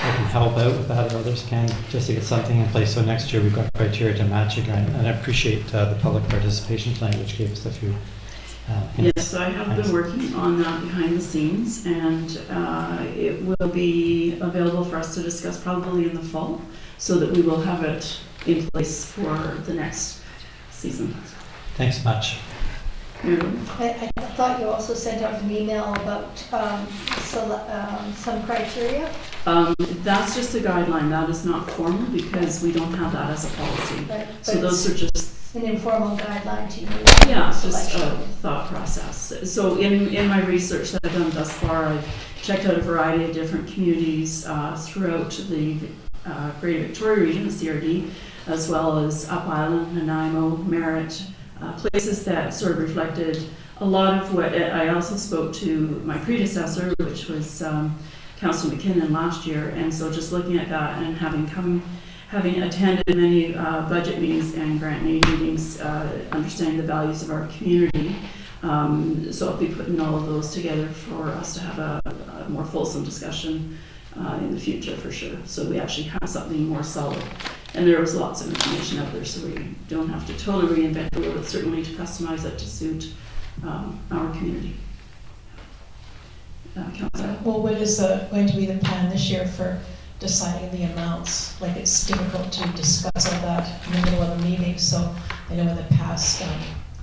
I can help out with that, or others can, just to get something in place. So next year we've got criteria to match a grant, and I appreciate the public participation plan, which gave us a few hints. Yes, so I have been working on that behind the scenes, and it will be available for us to discuss probably in the fall, so that we will have it in place for the next season. Thanks much. I thought you also sent out an email about some criteria. That's just a guideline. That is not formal because we don't have that as a policy. Right, So but those are just an informal guideline to use. yeah, it's just a thought process. So in my research that I've done thus far, I've checked out a variety of different communities throughout the Greater Victoria region, the CRD, as well as Up Island, Nanaimo, Merritt, places that sort of reflected a lot of what I also spoke to my predecessor, which was Councillor McKinnon last year, and so just looking at that and having attended many budget meetings and grant and aid meetings, understanding the values of our community. So I'll be putting all of those together for us to have a more fulsome discussion in the future for sure. So we actually have something more solid. And there was lots of information out there, so we don't have to totally reinvent the wheel, but certainly to customize it to suit our community. Councillor? Well, what is going to be the plan this year for deciding the amounts? Like, it's difficult to discuss all that in the middle of a meeting, so I know in the past,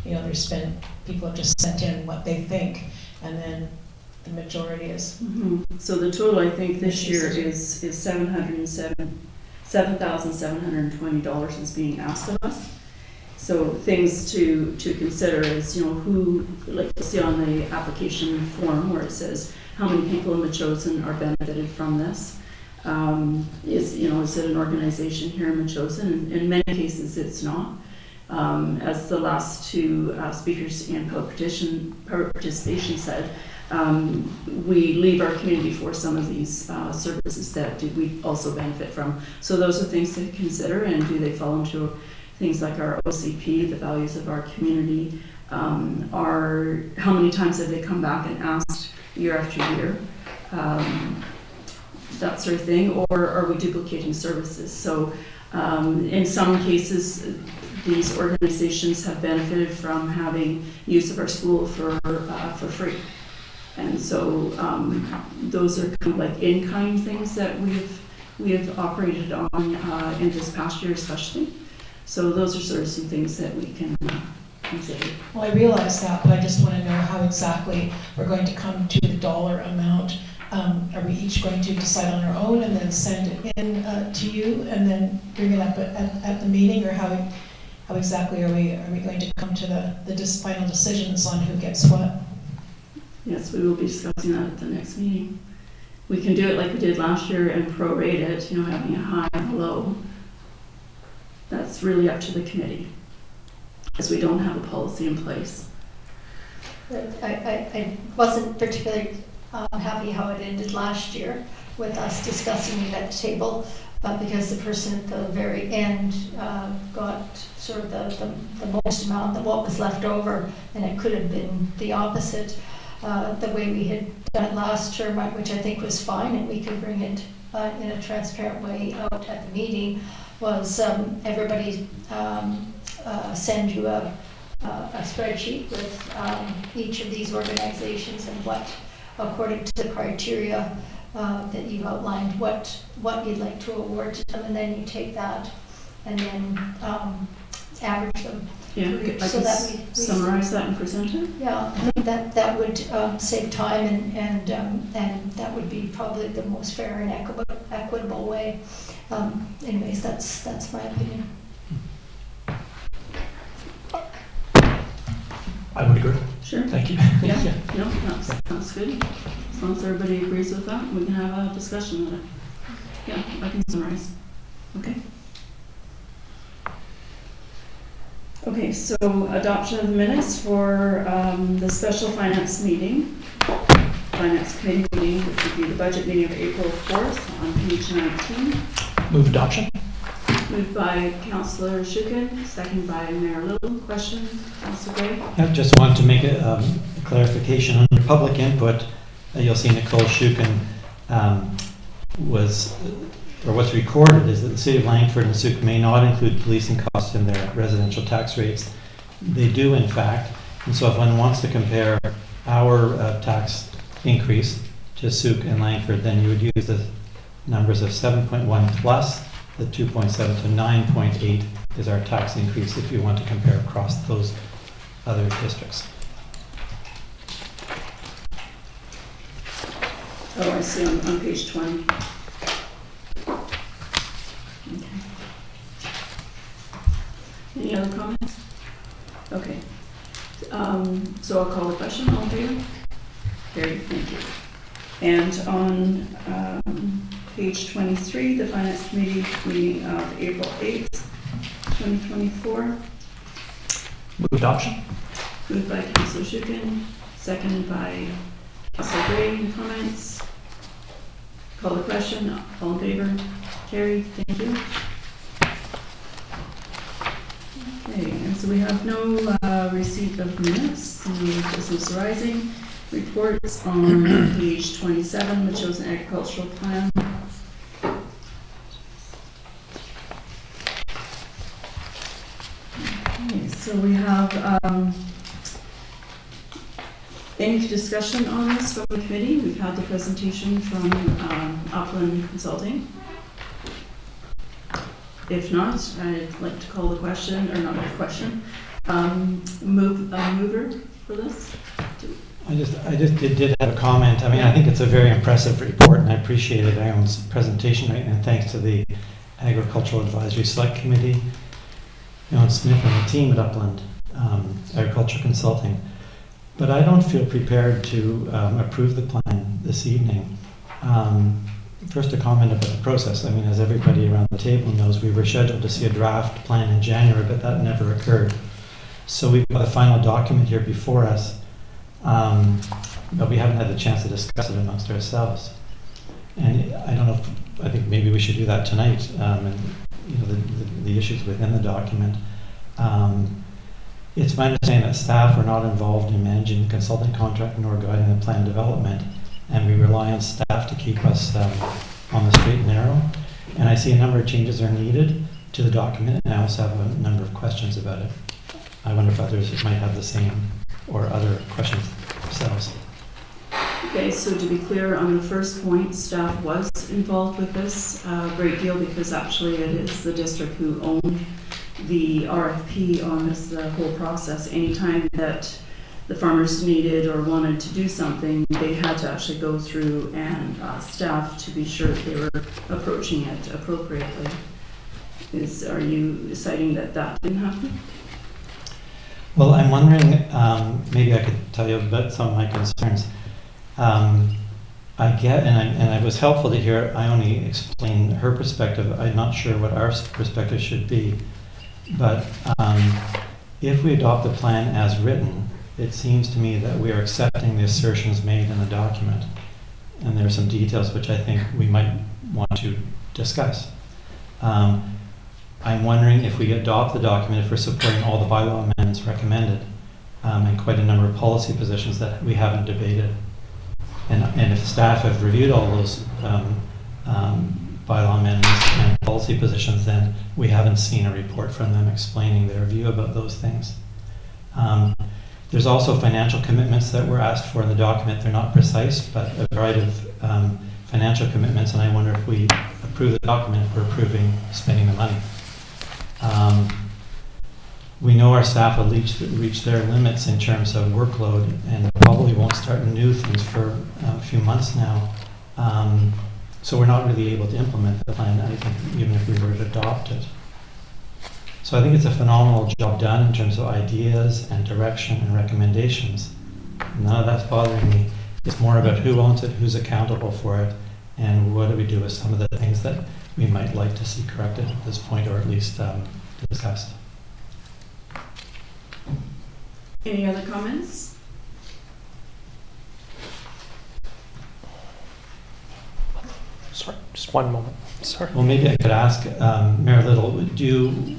there's been, people have just sent in what they think, and then the majority is. Mm-hmm. So the total, I think, this year is $7,720 is being asked of us. So things to consider is, who, like you see on the application form where it says how many people in Metchosin are benefited from this. Is it an organization here in Metchosin? In many cases, it's not. As the last two speakers in participation said, we leave our community for some of these services that we also benefit from. So those are things to consider, and do they fall into things like our OCP, the values of our community, how many times have they come back and asked year after year, that sort of thing, or are we duplicating services? So in some cases, these organizations have benefited from having use of our school for free. And so those are kind of like in-kind things that we have operated on in this past year especially. So those are sort of some things that we can consider. Well, I realize that, but I just want to know how exactly we're going to come to the dollar amount. Are we each going to decide on our own and then send it in to you and then bring it up at the meeting, or how how exactly are we going to come to the final decisions on who gets what? Yes, we will be discussing that at the next meeting. We can do it like we did last year and prorate it, you know, having a high and a low. That's really up to the committee, because we don't have a policy in place. I wasn't particularly happy how it ended last year with us discussing it at the table, because the person at the very end got sort of the most amount of what was left over, and it could have been the opposite. The way we had done it last term, which I think was fine, and we could bring it in a transparent way out at the meeting, was everybody send you a spreadsheet with each of these organizations and what, according to the criteria that you've outlined, what you'd like to award to them, and then you take that and then average them. Yeah, I So can that we summarize that and present it. Yeah, I think that would save time, and that would be probably the most fair and equitable way. Anyways, that's my opinion. I would agree. Sure. Thank you. Yeah, no, that's good. As long as everybody agrees with that, we can have a discussion on it. Yeah, I can summarize. Okay. Okay, so adoption of the minutes for the special finance meeting, finance committee meeting, which would be the budget meeting of April 4th on page 19. Move adoption. Moved by Councillor Shukin, second by Mayor Little. Question, Councillor Gray? I just want to make a clarification under public input. You'll see Nicole Shukin what's recorded is that the City of Langford and Fuca may not include policing costs in their residential tax rates. They do, in fact. And so if one wants to compare our tax increase to Fuca and Langford, then you would use the numbers of 7.1 plus the 2.7 to 9.8 is our tax increase if you want to compare across those other districts. Oh, I see on page 20. Okay. Any other comments? Okay. So I'll call the question. All in favor? Carried. Thank you. And on page 23, the Finance Committee meeting of April 8th, 2024. Move adoption. Moved by Councillor Shukin, seconded by Councillor Gray. Any comments? Call the question. All in favor? Carried. Thank you. Okay, and so we have no receipt of minutes, no business arising. Reports on page 27, Metchosin Agricultural Plan. Okay, so we have any discussion on this from the committee? We've had the presentation from Upland Consulting. If not, I'd like to call the question, or not the question, mover for this. I just did have a comment. I mean, I think it's a very impressive report, and I appreciated Ione's presentation, right? And thanks to the Agricultural Advisory Select Committee, Ione Smith and the team at Upland Agriculture Consulting. But I don't feel prepared to approve the plan this evening. First, a comment about the process. I mean, as everybody around the table knows, we were scheduled to see a draft plan in January, but that never occurred. So we've got a final document here before us. But we haven't had the chance to discuss it amongst ourselves. And I don't know I think maybe we should do that tonight, and you know, the issues within the document. It's my understanding that staff are not involved in managing the consulting contract nor guiding the plan development, and we rely on staff to keep us on the straight and narrow. And I see a number of changes are needed to the document, and I also have a number of questions about it. I wonder if others might have the same or other questions themselves. Okay, so to be clear on the first point, staff was involved with this a great deal because actually it is the district who owned the RFP on this, the whole process. Anytime that the farmers needed or wanted to do something, they had to actually go through and staff to be sure that they were approaching it appropriately. Are you citing that that didn't happen? Well, I'm wondering, maybe I could tell you about some of my concerns. I get, and it was helpful to hear Ione explain her perspective. I'm not sure what our perspective should be, but if we adopt the plan as written, it seems to me that we are accepting the assertions made in the document. And there are some details which I think we might want to discuss. I'm wondering if we adopt the document, if we're supporting all the bylaw amendments recommended, and quite a number of policy positions that we haven't debated. And if staff have reviewed all those bylaw amendments and policy positions, then we haven't seen a report from them explaining their view about those things. There's also financial commitments that were asked for in the document. They're not precise, but a variety of financial commitments, and I wonder if we approve the document, if we're approving spending the money. We know our staff will reach their limits in terms of workload and probably won't start new things for a few months now. So we're not really able to implement the plan, I think, even if we were to adopt it. So I think it's a phenomenal job done in terms of ideas and direction and recommendations. None of that's bothering me. It's more about who owns it, who's accountable for it, and what do we do with some of the things that we might like to see corrected at this point, or at least discussed. Any other comments? Sorry, just one moment. Sorry. Well, maybe I could ask Mayor Little, do you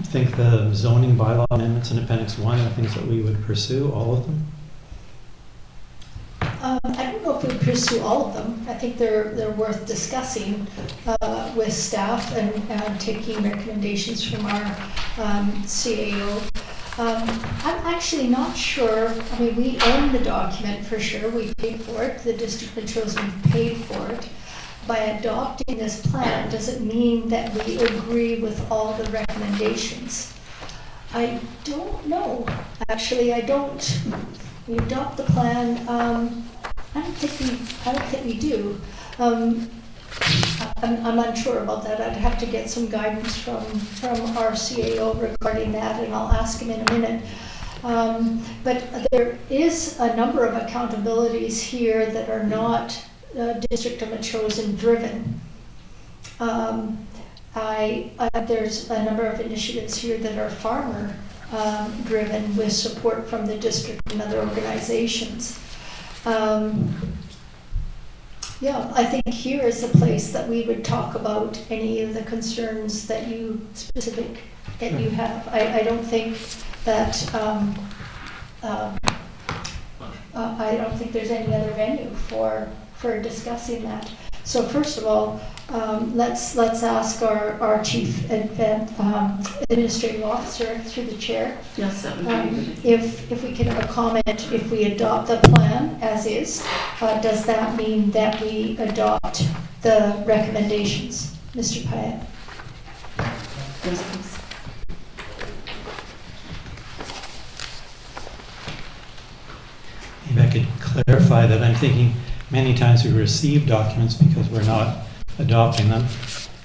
think the zoning bylaw amendments in Appendix 1 are things that we would pursue, all of them? I don't know if we pursue all of them. I think they're worth discussing with staff and taking recommendations from our CAO. I'm actually not sure. I mean, we own the document for sure. We paid for it. The district of Metchosin paid for it. By adopting this plan, does it mean that we agree with all the recommendations? I don't know. Actually, I don't. We adopt the plan. I don't think we do. I'm unsure about that. I'd have to get some guidance from our CAO regarding that, and I'll ask him in a minute. But there is a number of accountabilities here that are not District of Metchosin driven. There's a number of initiatives here that are farmer driven with support from the district and other organizations. Yeah, I think here is a place that we would talk about any of the concerns that you have. I don't think that I don't think there's any other venue for discussing that. So first of all, let's ask our chief administrative officer through the chair. Yes, that would be good. If we can have a comment, if we adopt the plan as is, does that mean that we adopt the recommendations? Mr. Pyatt. Yes, please. Maybe I could clarify that I'm thinking many times we receive documents because we're not adopting them,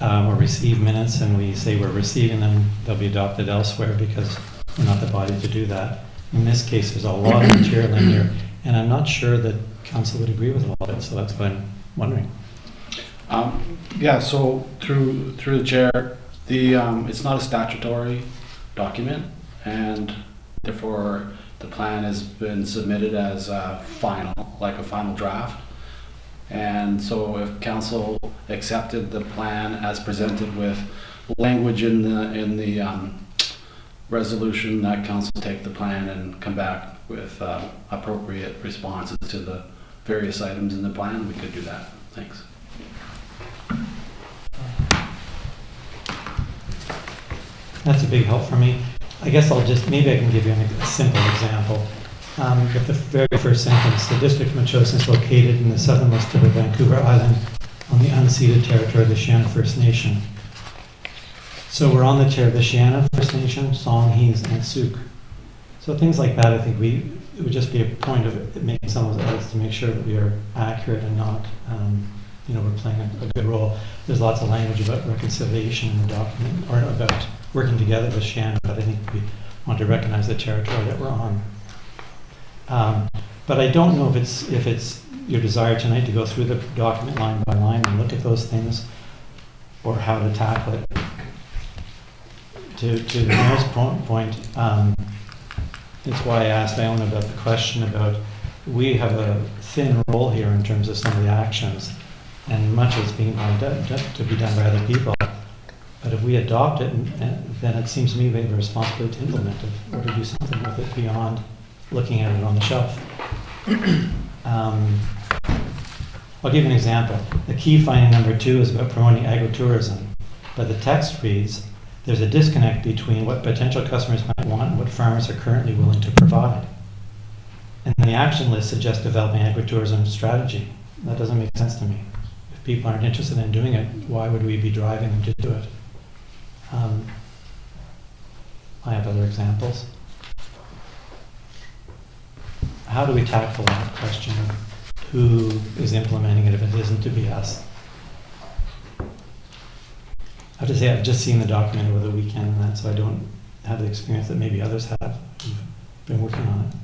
or receive minutes and we say we're receiving them, they'll be adopted elsewhere because we're not the body to do that. In this case, there's a lot of material in here, and I'm not sure that council would agree with a lot of it, so that's what I'm wondering. Yeah, so through the chair, it's not a statutory document, and therefore the plan has been submitted as a final draft. And so if council accepted the plan as presented with language in the resolution, that council take the plan and come back with appropriate responses to the various items in the plan, we could do that. Thanks. That's a big help for me. I guess maybe I can give you a simple example. With the very first sentence, the district of Metchosin is located in the southernmost tip of Vancouver Island on the unceded territory of the Sienna First Nation. So we're on the territory of the Sienna First Nation, Songhees, and Suk. So things like that, I think it would just be a point of making some of the edits to make sure that we are accurate and not we're playing a good role. There's lots of language about reconciliation in the document, or about working together with Shannon, but I think we want to recognize the territory that we're on. But I don't know if it's your desire tonight to go through the document line by line and look at those things, or how to tackle it. To the mayor's point, it's why I asked Ione about the question about, we have a thin role here in terms of some of the actions, and much is being to be done by other people. But if we adopt it, then it seems to me we have a responsibility to implement it, or to do something with it beyond looking at it on the shelf. I'll give you an example. The key finding number 2 is about promoting agritourism, but the text reads, there's a disconnect between what potential customers might want and what farmers are currently willing to provide. And the action list suggests developing agritourism strategy. That doesn't make sense to me. If people aren't interested in doing it, why would we be driving them to do it? I have other examples. How do we tackle that question of who is implementing it if it isn't to be us? I have to say, I've just seen the document over the weekend and that, so I don't have the experience that maybe others have who've been working on it.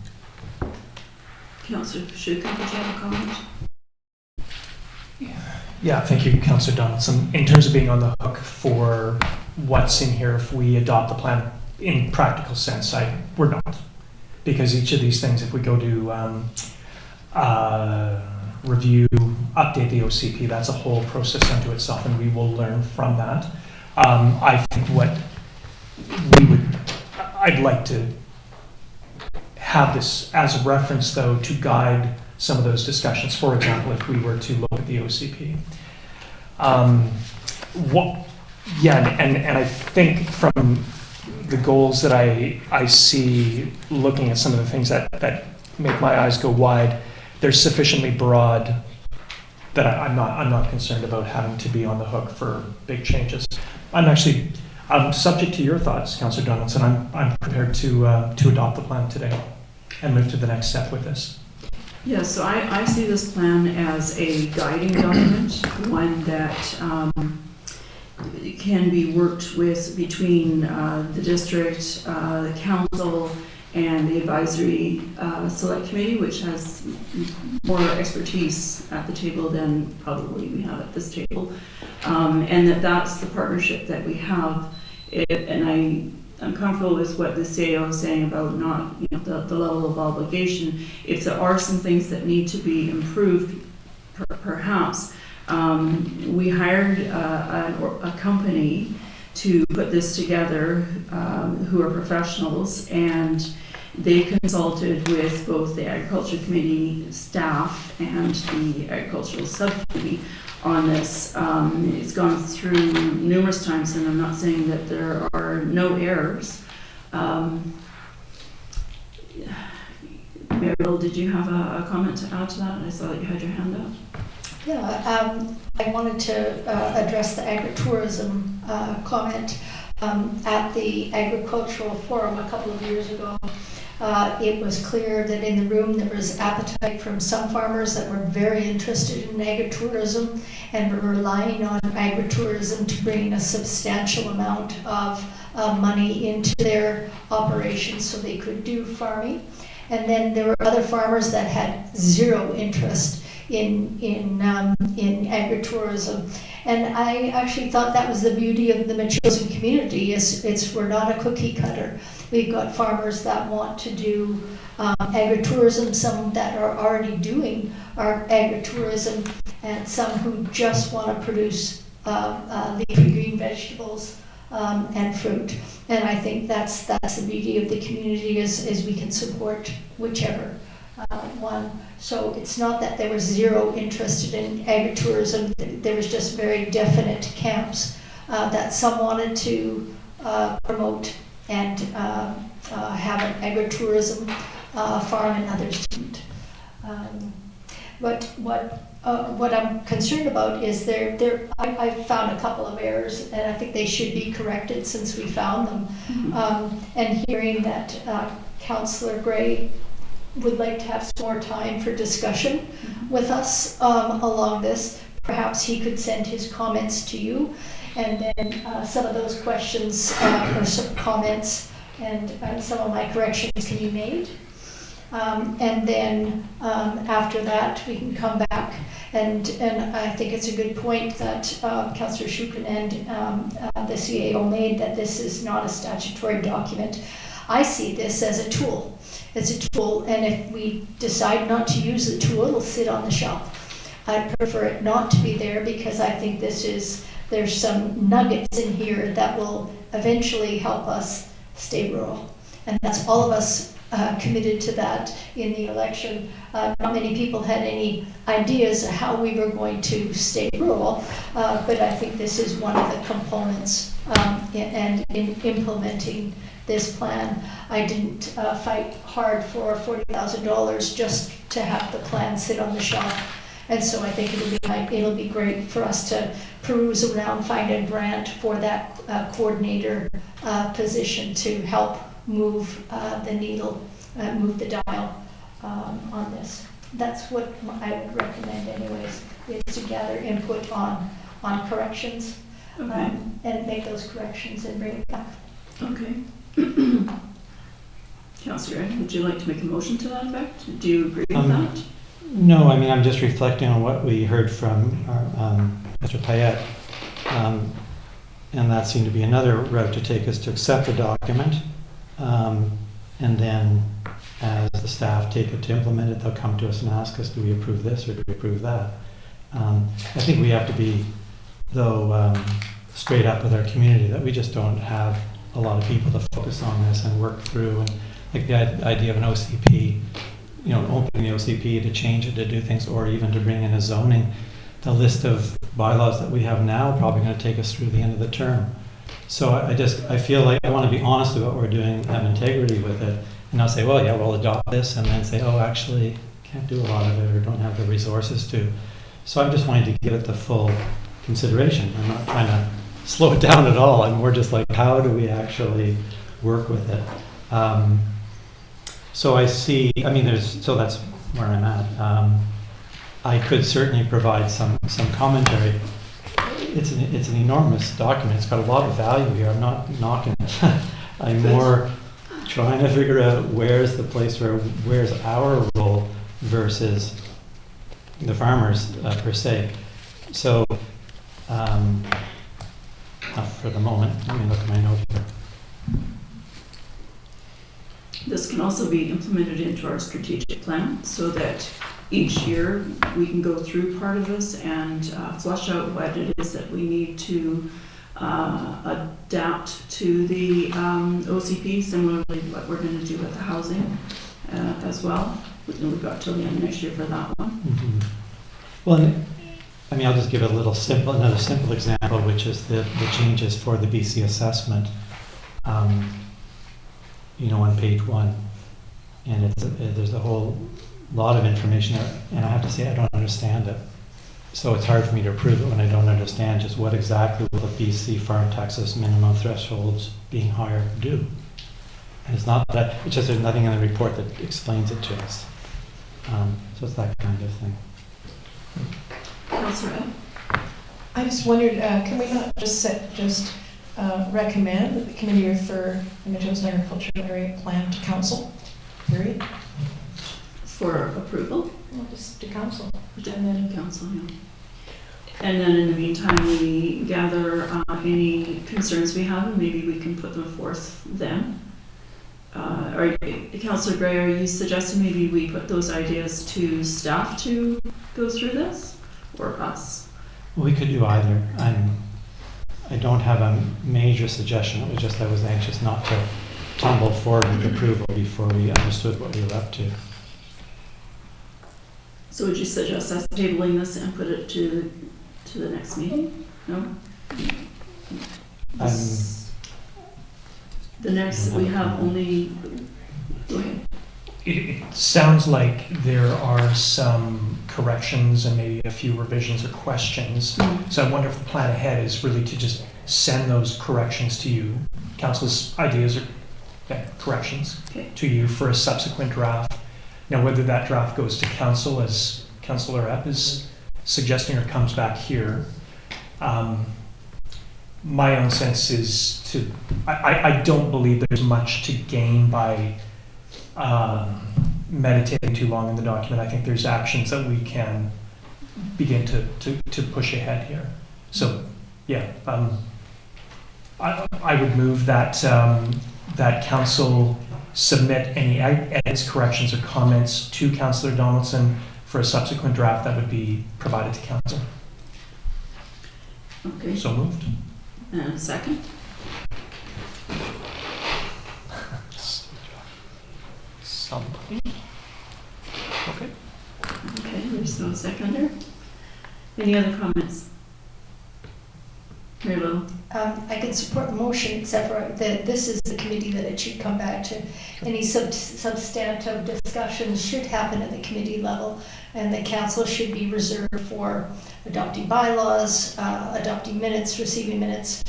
Councillor Fuca, did you have a comment? Yeah, thank you, Councillor Donaldson. In terms of being on the hook for what's in here, if we adopt the plan in practical sense, we're not. Because each of these things, if we go to review, update the OCP, that's a whole process unto itself, and we will learn from that. I think what I'd like to have this as a reference, though, to guide some of those discussions. For example, if we were to look at the OCP. And I think from the goals that I see, looking at some of the things that make my eyes go wide, they're sufficiently broad that I'm not concerned about having to be on the hook for big changes. I'm subject to your thoughts, Councillor Donaldson. I'm prepared to adopt the plan today and move to the next step with this. Yeah, so I see this plan as a guiding document, one that can be worked with between the district, the council, and the advisory select committee, which has more expertise at the table than probably we have at this table, and that's the partnership that we have. And I'm comfortable with what the CAO is saying about not, the level of obligation. If there are some things that need to be improved, perhaps. We hired a company to put this together, who are professionals, and they consulted with both the Agriculture Committee staff and the Agricultural Subcommittee on this. It's gone through numerous times, and I'm not saying that there are no errors. Meryl, did you have a comment to add to that? I saw that you had your hand up. Yeah, I wanted to address the agritourism comment. At the agricultural forum a couple of years ago, it was clear that in the room there was appetite from some farmers that were very interested in agritourism and were relying on agritourism to bring a substantial amount of money into their operations so they could do farming. And then there were other farmers that had zero interest in agritourism. And I actually thought that was the beauty of the Metchosin community, we're not a cookie cutter. We've got farmers that want to do agritourism, some that are already doing our agritourism, and some who just want to produce leafy green vegetables and fruit. And I think that's the beauty of the community is we can support whichever one. So it's not that there was zero interested in agritourism. There was just very definite camps that some wanted to promote and have an agritourism farm, and others didn't. But what I'm concerned about is I found a couple of errors, and I think they should be corrected since we found them. And hearing that Councillor Gray would like to have some more time for discussion with us along this. perhaps he could send his comments to you, and then some of those questions or some comments and some of my corrections can be made. And then after that, we can come back, and I think it's a good point that Councillor Schuken and the CAO made, that this is not a statutory document. I see this as a tool. It's a tool, and if we decide not to use the tool, it'll sit on the shelf. I prefer it not to be there because I think there's some nuggets in here that will eventually help us stay rural. And that's all of us committed to that in the election. Not many people had any ideas of how we were going to stay rural, but I think this is one of the components. And in implementing this plan, I didn't fight hard for $40,000 just to have the plan sit on the shelf. And so I think it'll be great for us to peruse around, find a grant for that coordinator position to help move the needle, move the dial on this. That's what I would recommend anyways, is to gather input on corrections, Okay. and make those corrections and bring it back. Okay. Councillor Ed, would you like to make a motion to that effect? Do you agree with that? No, I mean, I'm just reflecting on what we heard from our, Mr. Payette. And that seemed to be another route to take, is to accept the document. And then as the staff take it to implement it, they'll come to us and ask us, do we approve this or do we approve that? I think we have to be, though, straight up with our community, that we just don't have a lot of people to focus on this and work through. And like the idea of an OCP, you know, opening the OCP to change it, to do things, or even to bring in a zoning. The list of bylaws that we have now are probably going to take us through the end of the term. So I feel like I want to be honest about what we're doing, have integrity with it, and not say, well, yeah, we'll adopt this, and then say, oh, actually, can't do a lot of it or don't have the resources to. So I'm just wanting to give it the full consideration. I'm not trying to slow it down at all. I'm more just like, how do we actually work with it? So I see, I mean, so that's where I'm at. I could certainly provide some commentary. It's an enormous document. It's got a lot of value here. I'm not knocking it. I'm more trying to figure out where's the place where's our role versus the farmers per se. So for the moment, let me look at my note here. This can also be implemented into our strategic plan so that each year we can go through part of this and flush out what it is that we need to adapt to the OCP, similarly what we're going to do with the housing as well. We've got till the end of next year for that one. Mm-hmm. Well, I mean, I'll just give another simple example, which is the changes for the BC assessment. You know, on page 1, and there's a whole lot of information there, and I have to say I don't understand it. So it's hard for me to approve it when I don't understand just what exactly will the BC farm taxes minimum thresholds being higher do. And it's not that, it's just there's nothing in the report that explains it to us. So it's that kind of thing. Councillor Ed? I just wondered, can we not just recommend that the committee refer the Metchosin Agriculture Area Plan to council, period? For approval? Well, just to council. And then council, yeah. And then in the meantime, we gather any concerns we have, and maybe we can put them forth then. Councillor Gray, are you suggesting maybe we put those ideas to staff to go through this, or us? We could do either. I don't have a major suggestion. It was just I was anxious not to tumble forward with approval before we understood what we were up to. So would you suggest us tabling this and put it to the next meeting? No? The next, we have only, go ahead. It sounds like there are some corrections and maybe a few revisions or questions. Mm-hmm. So I wonder if the plan ahead is really to just send those corrections to you. Council's ideas are corrections to you for a subsequent draft. Now, whether that draft goes to council, as Councillor Epp is suggesting it comes back here. My own sense is I don't believe there's much to gain by meditating too long in the document. I think there's actions that we can begin to push ahead here. So, yeah, I would move that that council submit any edits, corrections, or comments to Councillor Donaldson for a subsequent draft that would be provided to council. Okay. So moved. And a second? Somebody. Okay. Okay, there's no seconder. Any other comments? Mary Lou? I can support the motion, except for that this is the committee that it should come back to. Any substantive discussions should happen at the committee level, and the council should be reserved for adopting bylaws, adopting minutes, receiving minutes.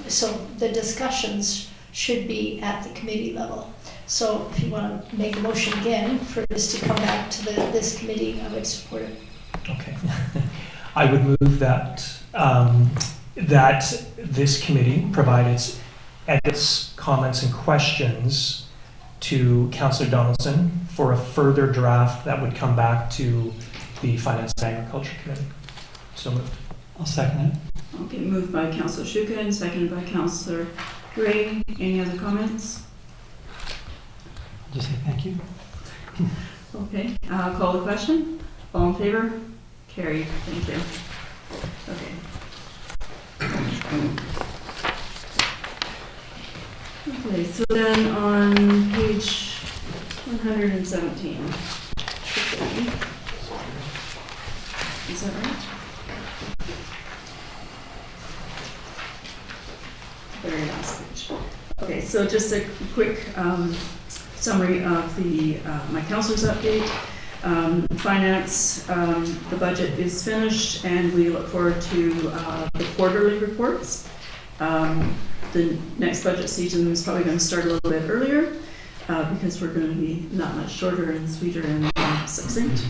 So the discussions should be at the committee level. So if you want to make a motion again for this to come back to this committee, I would support it. Okay. I would move that that this committee provide its edits, comments, and questions to Councillor Donaldson for a further draft that would come back to the Finance and Agriculture Committee. So moved. I'll second it. Okay, moved by Councillor Fuca and seconded by Councillor Gray. Any other comments? I'll just say thank you. Okay, call the question. All in favor? Carried. Thank you. Okay. Okay, so then on page 117. Is that right? Very last page. Okay, so just a quick summary of the my councilor's update. Finance, the budget is finished, and we look forward to the quarterly reports. The next budget season is probably going to start a little bit earlier because we're going to be not much shorter and sweeter and succinct.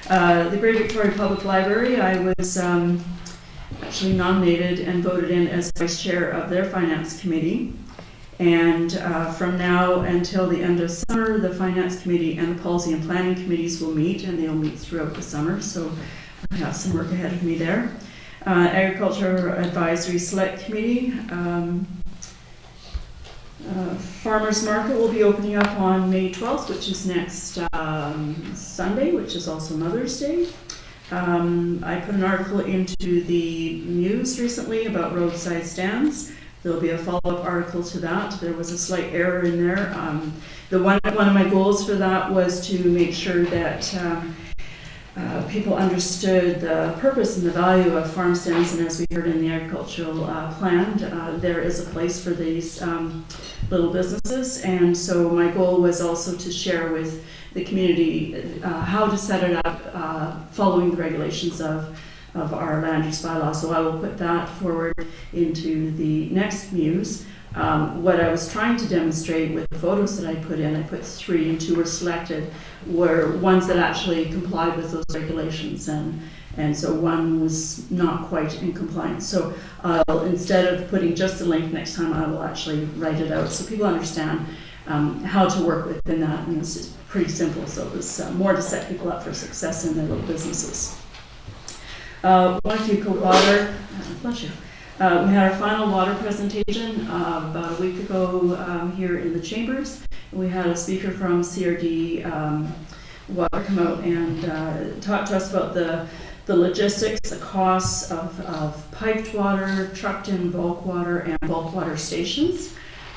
The Great Victoria Public Library, I was actually nominated and voted in as vice chair of their finance committee. And from now until the end of summer, the Finance Committee and the Policy and Planning Committees will meet, and they'll meet throughout the summer, so I have some work ahead of me there. Agriculture Advisory Select Committee. Farmers Market will be opening up on May 12th, which is next Sunday, which is also Mother's Day. I put an article into the news recently about roadside stands. There'll be a follow-up article to that. There was a slight error in there. One of my goals for that was to make sure that people understood the purpose and the value of farm stands, and as we heard in the agricultural plan, there is a place for these little businesses, and so my goal was also to share with the community how to set it up following the regulations of our land use bylaw. So I will put that forward into the next muse. What I was trying to demonstrate with the photos that I put in, I put 3 and 2 were selected, were ones that actually complied with those regulations, and so one was not quite in compliance. So instead of putting just a link next time, I will actually write it out so people understand how to work within that, and it's pretty simple. So it was more to set people up for success in their little businesses. Fuca water, bless you. We had our final water presentation about a week ago here in the chambers. We had a speaker from CRD Water come out and talk to us about the logistics, the costs of piped water, trucked in bulk water, and bulk water stations.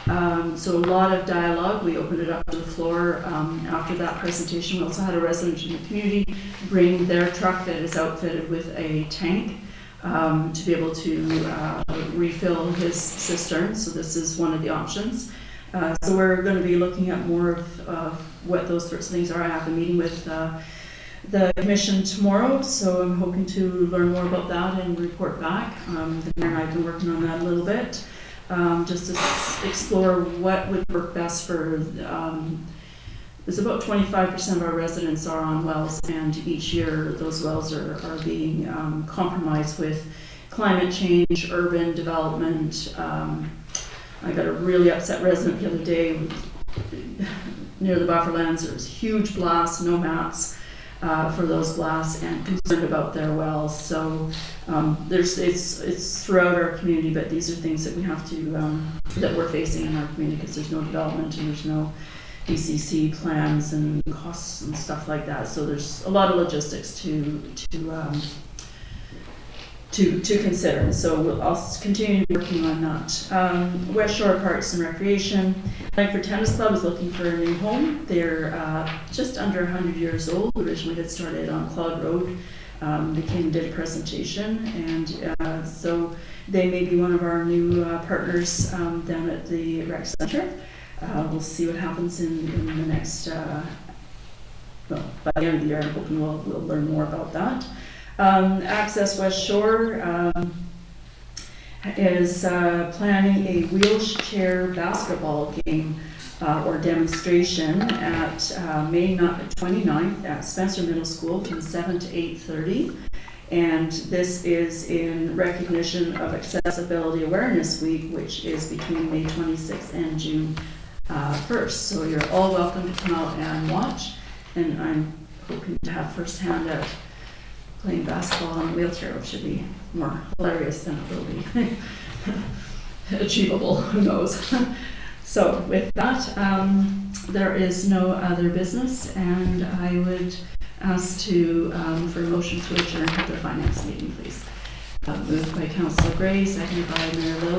So a lot of dialogue. We opened it up to the floor after that presentation. We also had a resident in the community bring their truck that is outfitted with a tank to be able to refill his cistern. So this is one of the options. So we're going to be looking at more of what those sorts of things are. I have a meeting with the commission tomorrow, so I'm hoping to learn more about that and report back. The mayor and I have been working on that a little bit, just to explore what would work best for there's about 25% of our residents are on wells, and each year those wells are being compromised with climate change, urban development. I got a really upset resident the other day near the bufferlands. There was huge blasts, no maps for those blasts, and concerned about their wells. So it's throughout our community, but these are things that we have to that we're facing in our community because there's no development and there's no BCC plans and costs and stuff like that. So there's a lot of logistics to consider. So I'll continue working on that. West Shore Parks and Recreation. Langford Tennis Club is looking for a new home. They're just under 100 years old. Originally had started on Claude Road. They came and did a presentation, and so they may be one of our new partners down at the rec center. We'll see what happens in the next, well, by the end of the year, I'm hoping we'll learn more about that. Access West Shore is planning a wheelchair basketball game or demonstration at May 29th at Spencer Middle School from 7 to 8:30. And this is in recognition of Accessibility Awareness Week, which is between May 26th and June 1st. So you're all welcome to come out and watch. And I'm hoping to have firsthand at playing basketball in a wheelchair, which should be more hilarious than it will be achievable, who knows. So with that, there is no other business, and I would ask for a motion to adjourn to the finance meeting, please. Moved by Councillor Gray, seconded by Mayor Little.